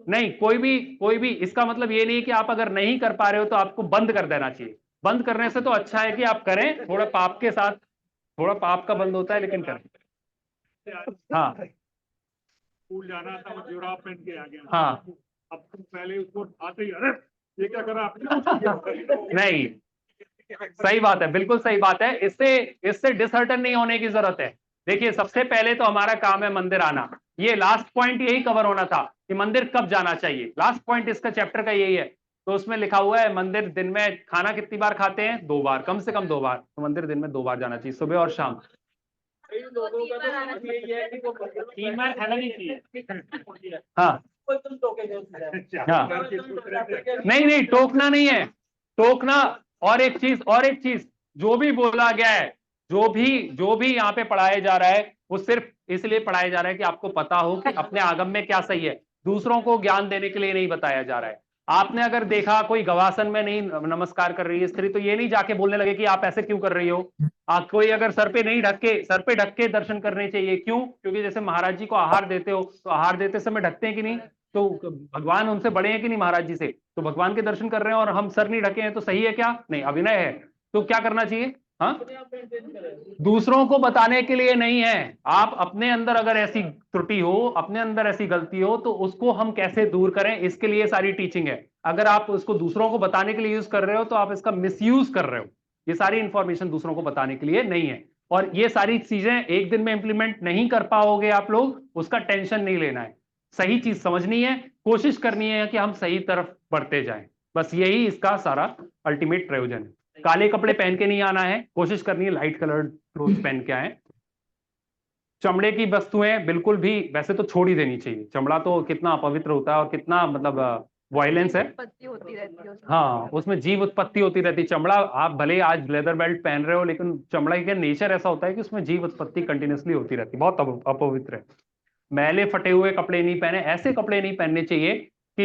नहीं, कोई भी इसका मतलब ये नहीं कि आप अगर नहीं कर पा रहे हो तो आपको बंद कर देना चाहिए। बंद करने से तो अच्छा है कि आप करें, थोड़ा पाप के साथ, थोड़ा पाप का बंद होता है लेकिन करें। हाँ, स्कूल जाना था, वो जुराब पहन के आ गया। हाँ, अब तुम पहले उसको आते ही अरे ये क्या करा नहीं, सही बात है, बिल्कुल सही बात है। इससे डिसहर्टन नहीं होने की जरूरत है। देखिए सबसे पहले तो हमारा काम है मंदिर आना। ये लास्ट पॉइंट यही कवर होना था कि मंदिर कब जाना चाहिए। लास्ट पॉइंट इसका चैप्टर का यही है। तो उसमें लिखा हुआ है मंदिर दिन में खाना कितनी बार खाते हैं? 2 बार, कम से कम 2 बार। तो मंदिर दिन में 2 बार जाना चाहिए, सुबह और शाम। लोगों का तो यही है कि वो 3 बार खाना नहीं चाहिए। हाँ तुम टोके हाँ, नहीं टोकना नहीं है, टोकना। और एक चीज जो भी बोला गया है, जो भी यहाँ पे पढ़ाया जा रहा है, वो सिर्फ इसलिए पढ़ाया जा रहा है कि आपको पता हो कि अपने आगम में क्या सही है। दूसरों को ज्ञान देने के लिए नहीं बताया जा रहा है। आपने अगर देखा कोई गवासन में नहीं नमस्कार कर रही है स्त्री, तो ये नहीं जाके बोलने लगे कि आप ऐसे क्यों कर रही हो। कोई अगर सर पे ढक के दर्शन करने चाहिए। क्यों? क्योंकि जैसे महाराज जी को आहार देते हो तो आहार देते समय ढकते हैं कि नहीं? तो भगवान उनसे बड़े हैं कि नहीं महाराज जी से? तो भगवान के दर्शन कर रहे हैं और हम सर नहीं ढके हैं, तो सही है क्या? नहीं, अभिनय है। तो क्या करना चाहिए? हाँ, दूसरों को बताने के लिए नहीं है। आप अपने अंदर अगर ऐसी त्रुटि हो, अपने अंदर ऐसी गलती हो, तो उसको हम कैसे दूर करें, इसके लिए सारी टीचिंग है। अगर आप उसको दूसरों को बताने के लिए यूज कर रहे हो तो आप इसका मिसयूज कर रहे हो। ये सारी इंफॉर्मेशन दूसरों को बताने के लिए नहीं है। और ये सारी चीजें एक दिन में इंप्लीमेंट नहीं कर पाओगे आप लोग, उसका टेंशन नहीं लेना है। सही चीज समझनी है, कोशिश करनी है कि हम सही तरफ बढ़ते जाएं। बस यही इसका सारा अल्टीमेट प्रयोजन है। काले कपड़े पहन के नहीं आना है, कोशिश करनी है लाइट कलर्ड क्लोथ पहन के आए। चमड़े की वस्तुएं बिल्कुल भी वैसे तो छोड़ ही देनी चाहिए। चमड़ा तो कितना अपवित्र होता है और कितना मतलब वायलेंस है। होती रहती है हाँ, उसमें जीव उत्पत्ति होती रहती है। चमड़ा आप भले आज लेदर बेल्ट पहन रहे हो, लेकिन चमड़ा का नेचर ऐसा होता है कि उसमें जीव उत्पत्ति कंटिन्यूसली होती रहती है, बहुत अपवित्र है। मैले फटे हुए कपड़े नहीं पहने, ऐसे कपड़े नहीं पहनने चाहिए कि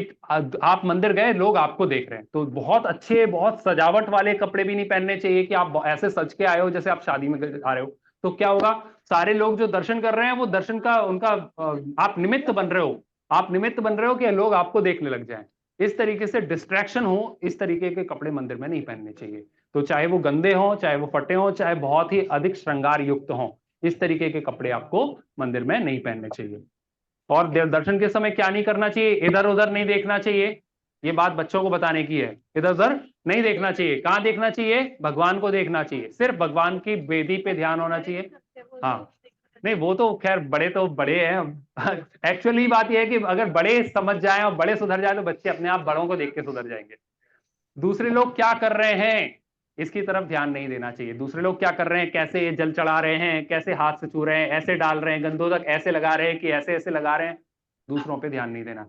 आप मंदिर गए, लोग आपको देख रहे हैं। तो बहुत अच्छे, बहुत सजावट वाले कपड़े भी नहीं पहनने चाहिए कि आप ऐसे सज के आए हो जैसे आप शादी में आ रहे हो। तो क्या होगा, सारे लोग जो दर्शन कर रहे हैं वो दर्शन का उनका आप निमित्त बन रहे हो। आप निमित्त बन रहे हो कि लोग आपको देखने लग जाएं। इस तरीके से डिस्ट्रैक्शन हो, इस तरीके के कपड़े मंदिर में नहीं पहनने चाहिए। तो चाहे वो गंदे हों, चाहे वो फटे हों, चाहे बहुत ही अधिक श्रृंगार युक्त हों, इस तरीके के कपड़े आपको मंदिर में नहीं पहनने चाहिए। और दर्शन के समय क्या नहीं करना चाहिए? इधर उधर नहीं देखना चाहिए। ये बात बच्चों को बताने की है। इधर उधर नहीं देखना चाहिए। कहाँ देखना चाहिए? भगवान को देखना चाहिए, सिर्फ भगवान की वेदी पे ध्यान होना चाहिए। हाँ, नहीं वो तो खैर बड़े तो बड़े हैं। एक्चुअली बात यह है कि अगर बड़े समझ जाएं और बड़े सुधर जाएं तो बच्चे अपने आप बड़ों को देख के सुधर जाएंगे। दूसरे लोग क्या कर रहे हैं इसकी तरफ ध्यान नहीं देना चाहिए। दूसरे लोग क्या कर रहे हैं, कैसे ये जल चढ़ा रहे हैं, कैसे हाथ से छू रहे हैं, ऐसे डाल रहे हैं, गंधोदक ऐसे लगा रहे हैं कि ऐसे ऐसे लगा रहे हैं, दूसरों पे ध्यान नहीं देना।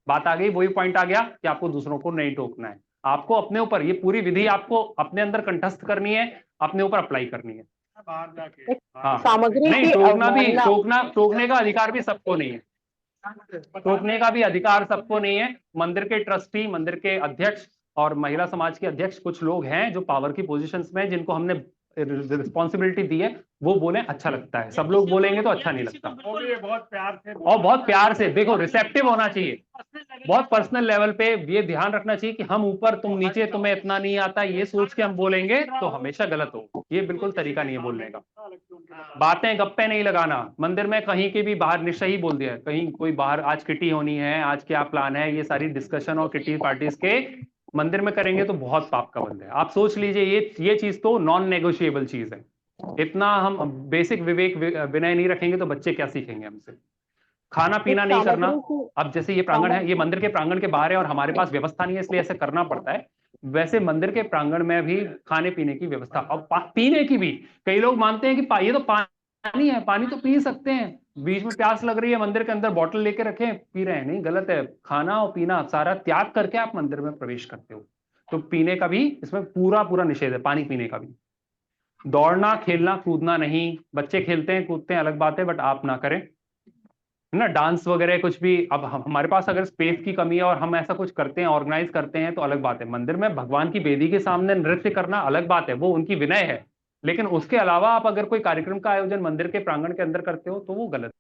बात आ गई, वही पॉइंट आ गया कि आपको दूसरों को नहीं टोकना है। आपको अपने ऊपर ये पूरी विधि आपको अपने अंदर कंठस्थ करनी है, अपने ऊपर अप्लाई करनी है। बाहर जाके हाँ, सामग्री नहीं की टोकना भी, अवमानना। टोकने का अधिकार भी सबको नहीं है। रोकने का भी अधिकार सबको नहीं है। मंदिर के ट्रस्टी, मंदिर के अध्यक्ष और महिला समाज के अध्यक्ष कुछ लोग हैं जो पावर की पोजीशंस में, जिनको हमने रिस्पॉन्सिबिलिटी दी है, वो बोले अच्छा लगता है। सब लोग बोलेंगे तो अच्छा नहीं लगता। बहुत प्यार से और बहुत प्यार से देखो, रिसेप्टिव होना चाहिए, बहुत पर्सनल लेवल पे ये ध्यान रखना चाहिए कि हम ऊपर तुम नीचे, तुम्हें इतना नहीं आता, ये सोच के हम बोलेंगे तो हमेशा गलत हो। ये बिल्कुल तरीका नहीं है बोलने का। बातें गप्पे नहीं लगाना। मंदिर में कहीं के भी बाहर निश्चय ही बोल दिया है, कहीं कोई बाहर आज किटी होनी है, आज क्या प्लान है, ये सारी डिस्कशन और किटी पार्टीज के मंदिर में करेंगे तो बहुत पाप का बंद है। आप सोच लीजिए, ये चीज तो नॉन नेगोशिएबल चीज है। इतना हम बेसिक विवेक विनय नहीं रखेंगे तो बच्चे क्या सीखेंगे हमसे। खाना पीना नहीं करना। अब जैसे ये प्रांगण है, ये मंदिर के प्रांगण के बाहर है और हमारे पास व्यवस्था नहीं है, इसलिए ऐसे करना पड़ता है। वैसे मंदिर के प्रांगण में भी खाने पीने की व्यवस्था और पीने की भी। कई लोग मानते हैं कि ये तो पानी है, पानी तो पी सकते हैं, बीच में प्यास लग रही है, मंदिर के अंदर बोतल लेके रखे पी रहे हैं। नहीं, गलत है। खाना और पीना सारा त्याग करके आप मंदिर में प्रवेश करते हो, तो पीने का भी इसमें पूरा पूरा निषेध है, पानी पीने का भी। दौड़ना, खेलना, कूदना नहीं। बच्चे खेलते हैं कूदते हैं अलग बात है, बट आप ना करें, है ना। डांस वगैरह कुछ भी, अब हमारे पास अगर स्पेस की कमी है और हम ऐसा कुछ करते हैं, ऑर्गेनाइज करते हैं तो अलग बात है। मंदिर में भगवान की वेदी के सामने नृत्य करना अलग बात है, वो उनकी विनय है। लेकिन उसके अलावा आप अगर कोई कार्यक्रम का आयोजन मंदिर के प्रांगण के अंदर करते हो तो वो गलत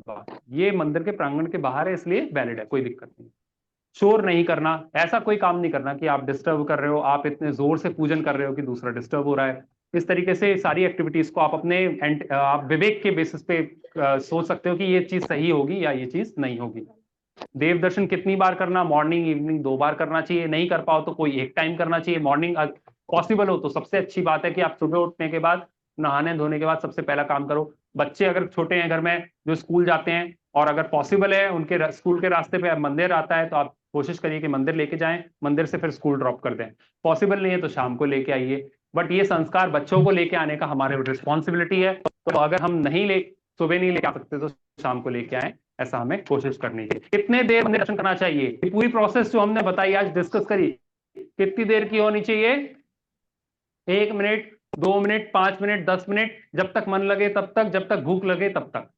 बात है। ये मंदिर के प्रांगण के बाहर है, इसलिए वैलिड है, कोई दिक्कत नहीं। शोर नहीं करना, ऐसा कोई काम नहीं करना कि आप डिस्टर्ब कर रहे हो, आप इतने जोर से पूजन कर रहे हो कि दूसरा डिस्टर्ब हो रहा है। इस तरीके से सारी एक्टिविटीज को आप अपने आप विवेक के बेसिस पे सोच सकते हो कि ये चीज सही होगी या ये चीज नहीं होगी। देव दर्शन कितनी बार करना? मॉर्निंग इवनिंग 2 बार करना चाहिए। नहीं कर पाओ तो कोई एक टाइम करना चाहिए। मॉर्निंग पॉसिबल हो तो सबसे अच्छी बात है कि आप सुबह उठने के बाद, नहाने धोने के बाद सबसे पहला काम करो। बच्चे अगर छोटे हैं घर में जो स्कूल जाते हैं, और अगर पॉसिबल है उनके स्कूल के रास्ते पे मंदिर आता है, तो आप कोशिश करिए कि मंदिर लेके जाएं, मंदिर से फिर स्कूल ड्रॉप कर दें। पॉसिबल नहीं है तो शाम को लेके आइए। बट ये संस्कार बच्चों को लेके आने का हमारे रिस्पॉन्सिबिलिटी है, तो अगर हम सुबह नहीं लेके आ सकते तो शाम को लेके आए, ऐसा हमें कोशिश करनी चाहिए। कितने देर मंदिर दर्शन करना चाहिए? पूरी प्रोसेस जो हमने बताई, आज डिस्कस करी, कितनी देर की होनी चाहिए? 1 मिनट, 2 मिनट, 5 मिनट, 10 मिनट, जब तक मन लगे तब तक, जब तक भूख लगे तब तक,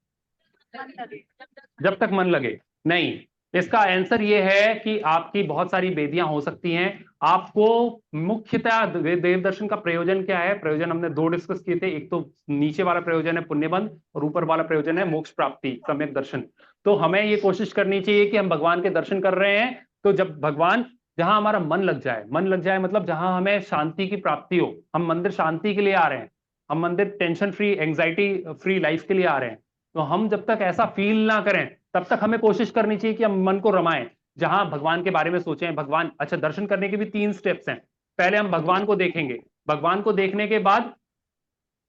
जब तक मन लगे नहीं। इसका आंसर ये है कि आपकी बहुत सारी वेदियां हो सकती हैं। आपको मुख्यतः देव दर्शन का प्रयोजन क्या है? प्रयोजन हमने 2 डिस्कस किए थे। एक तो नीचे वाला प्रयोजन है पुण्यबंध, और ऊपर वाला प्रयोजन है मोक्ष प्राप्ति, सम्यक दर्शन। तो हमें ये कोशिश करनी चाहिए कि हम भगवान के दर्शन कर रहे हैं तो जब भगवान, जहां हमारा मन लग जाए मतलब जहां हमें शांति की प्राप्ति हो। हम मंदिर शांति के लिए आ रहे हैं, हम मंदिर tension free, anxiety free life के लिए आ रहे हैं। तो हम जब तक ऐसा फील ना करें तब तक हमें कोशिश करनी चाहिए कि हम मन को रमाएं, जहां भगवान के बारे में सोचें। भगवान, अच्छा, दर्शन करने के भी 3 स्टेप्स हैं। पहले हम भगवान को देखेंगे, भगवान को देखने के बाद,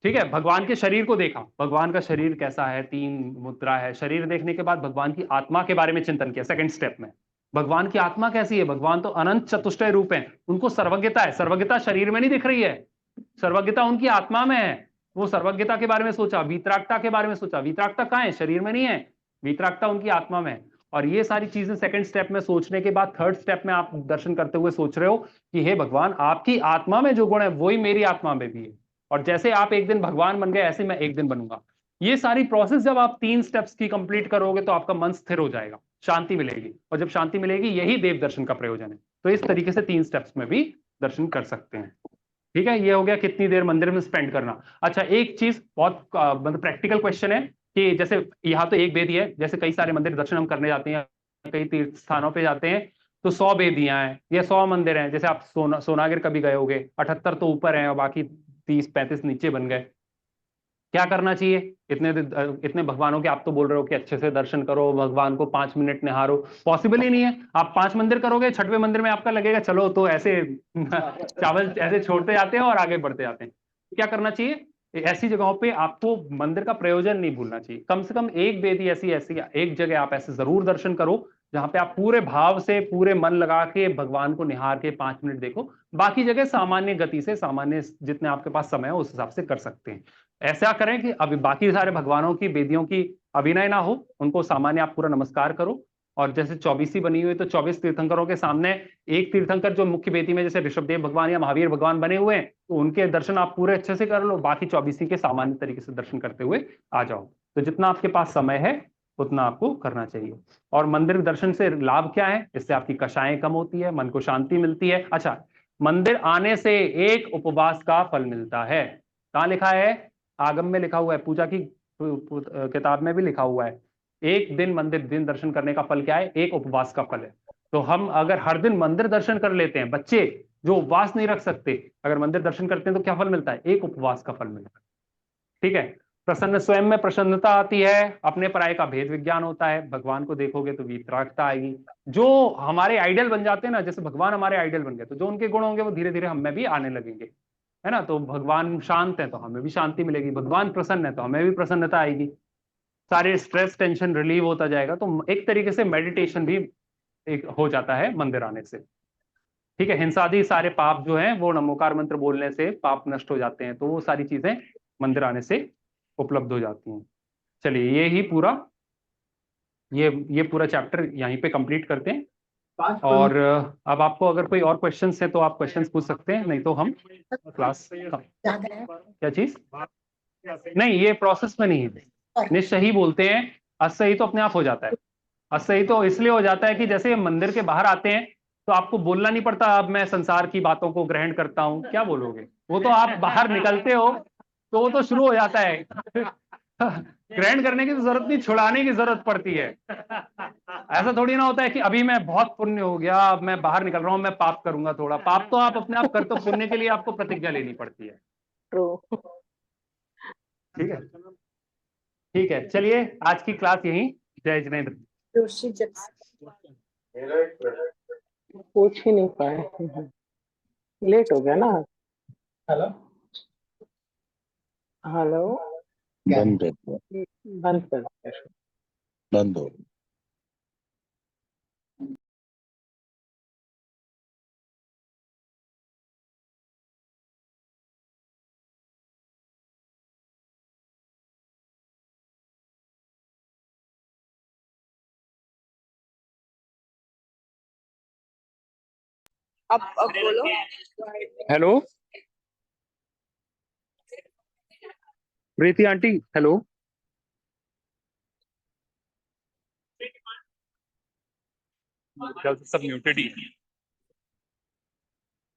ठीक है, भगवान के शरीर को देखा, भगवान का शरीर कैसा है, 3 मुद्रा है। शरीर देखने के बाद भगवान की आत्मा के बारे में चिंतन किया सेकंड स्टेप में। भगवान की आत्मा कैसी है? भगवान तो अनंत चतुष्टय रूप है, उनको सर्वज्ञता है। सर्वज्ञता शरीर में नहीं दिख रही है, सर्वज्ञता उनकी आत्मा में है। वो सर्वज्ञता के बारे में सोचा, वीतरागता के बारे में सोचा। वीतरागता कहाँ है? शरीर में नहीं है, वीतरागता उनकी आत्मा में है। और ये सारी चीजें सेकंड स्टेप में सोचने के बाद थर्ड स्टेप में आप दर्शन करते हुए सोच रहे हो कि हे भगवान, आपकी आत्मा में जो गुण है वही मेरी आत्मा में भी है, और जैसे आप एक दिन भगवान बन गए ऐसे मैं एक दिन बनूंगा। ये सारी प्रोसेस जब आप 3 स्टेप्स की कंप्लीट करोगे तो आपका मन स्थिर हो जाएगा, शांति मिलेगी, और जब शांति मिलेगी यही देव दर्शन का प्रयोजन है। तो इस तरीके से 3 स्टेप्स में भी दर्शन कर सकते हैं। ठीक है, ये हो गया कितनी देर मंदिर में स्पेंड करना। अच्छा, एक चीज बहुत मतलब प्रैक्टिकल क्वेश्चन है कि जैसे यहाँ तो एक वेदी है, जैसे कई सारे मंदिर दर्शन हम करने जाते हैं, कई तीर्थ स्थानों पे जाते हैं तो 100 वेदियां हैं या 100 मंदिर हैं। जैसे आप सोनागिर कभी गए होगे, 78 तो ऊपर हैं और बाकी 30-35 नीचे बन गए। क्या करना चाहिए? इतने भगवानों के आप तो बोल रहे हो कि अच्छे से दर्शन करो, भगवान को 5 मिनट निहारो। पॉसिबल ही नहीं है। आप 5 मंदिर करोगे, 6वें मंदिर में आपका लगेगा चलो तो ऐसे चावल ऐसे छोड़ते जाते हैं और आगे बढ़ते जाते हैं। क्या करना चाहिए? ऐसी जगहों पे आपको मंदिर का प्रयोजन नहीं भूलना चाहिए। कम से कम एक वेदी ऐसी एक जगह आप ऐसे जरूर दर्शन करो जहां पे आप पूरे भाव से, पूरे मन लगा के भगवान को निहार के 5 मिनट देखो। बाकी जगह सामान्य गति से, सामान्य जितने आपके पास समय है उस हिसाब से कर सकते हैं। ऐसा करें कि अभी बाकी सारे भगवानों की वेदियों की अभिनय ना हो, उनको सामान्य आप पूरा नमस्कार करो। और जैसे 24 बनी हुई तो 24 तीर्थंकरों के सामने एक तीर्थंकर जो मुख्य वेदी में जैसे ऋषभदेव भगवान या महावीर भगवान बने हुए हैं, तो उनके दर्शन आप पूरे अच्छे से कर लो। बाकी 24 के सामान्य तरीके से दर्शन करते हुए आ जाओ। तो जितना आपके पास समय है उतना आपको करना चाहिए। और मंदिर दर्शन से लाभ क्या है? इससे आपकी कषायें कम होती है, मन को शांति मिलती है। अच्छा, मंदिर आने से एक उपवास का फल मिलता है। कहाँ लिखा है? आगम में लिखा हुआ है, पूजा की किताब में भी लिखा हुआ है। एक दिन मंदिर दिन दर्शन करने का फल क्या है? एक उपवास का फल है। तो हम अगर हर दिन मंदिर दर्शन कर लेते हैं, बच्चे जो उपवास नहीं रख सकते अगर मंदिर दर्शन करते हैं तो क्या फल मिलता है? एक उपवास का फल मिलता है। ठीक है। प्रसन्न, स्वयं में प्रसन्नता आती है, अपने पराये का भेद विज्ञान होता है, भगवान को देखोगे तो वीतरागता आएगी। जो हमारे आइडल बन जाते हैं ना, जैसे भगवान हमारे आइडल बन गए, तो जो उनके गुण होंगे वो धीरे धीरे हम में भी आने लगेंगे, है ना। तो भगवान शांत है तो हमें भी शांति मिलेगी, भगवान प्रसन्न है तो हमें भी प्रसन्नता आएगी, सारे स्ट्रेस टेंशन रिलीव होता जाएगा। तो एक तरीके से मेडिटेशन भी एक हो जाता है मंदिर आने से। ठीक है। हिंसादि सारे पाप जो हैं वो नमोकार मंत्र बोलने से पाप नष्ट हो जाते हैं, तो वो सारी चीजें मंदिर आने से उपलब्ध हो जाती हैं। चलिए, ये ही पूरा ये पूरा चैप्टर यहीं पे कंप्लीट करते हैं। और अब आपको अगर कोई और क्वेश्चंस है तो आप क्वेश्चंस पूछ सकते हैं, नहीं तो हम क्लास क्या चीज नहीं, ये प्रोसेस में नहीं है। निश्चयी बोलते हैं, असही तो अपने आप हो जाता है। असही तो इसलिए हो जाता है कि जैसे मंदिर के बाहर आते हैं तो आपको बोलना नहीं पड़ता अब मैं संसार की बातों को ग्रहण करता हूं, क्या बोलोगे? वो तो आप बाहर निकलते हो तो वो तो शुरू हो जाता है। ग्रहण करने की तो जरूरत नहीं, छुड़ाने की जरूरत पड़ती है। ऐसा थोड़ी ना होता है कि अभी मैं बहुत पुण्य हो गया, अब मैं बाहर निकल रहा हूं, मैं पाप करूंगा थोड़ा। पाप तो आप अपने आप करते हो, पुण्य के लिए आपको प्रतिज्ञा लेनी पड़ती है। ठीक है, ठीक है। चलिए, आज की क्लास यहीं। जय जिनेंद्र। पूछ ही नहीं पाए, लेट हो गया ना। हेलो हेलो, बंद बंद कर। बंद हो। अब बोलो। हेलो प्रीति आंटी, हेलो। सब म्यूटेड ही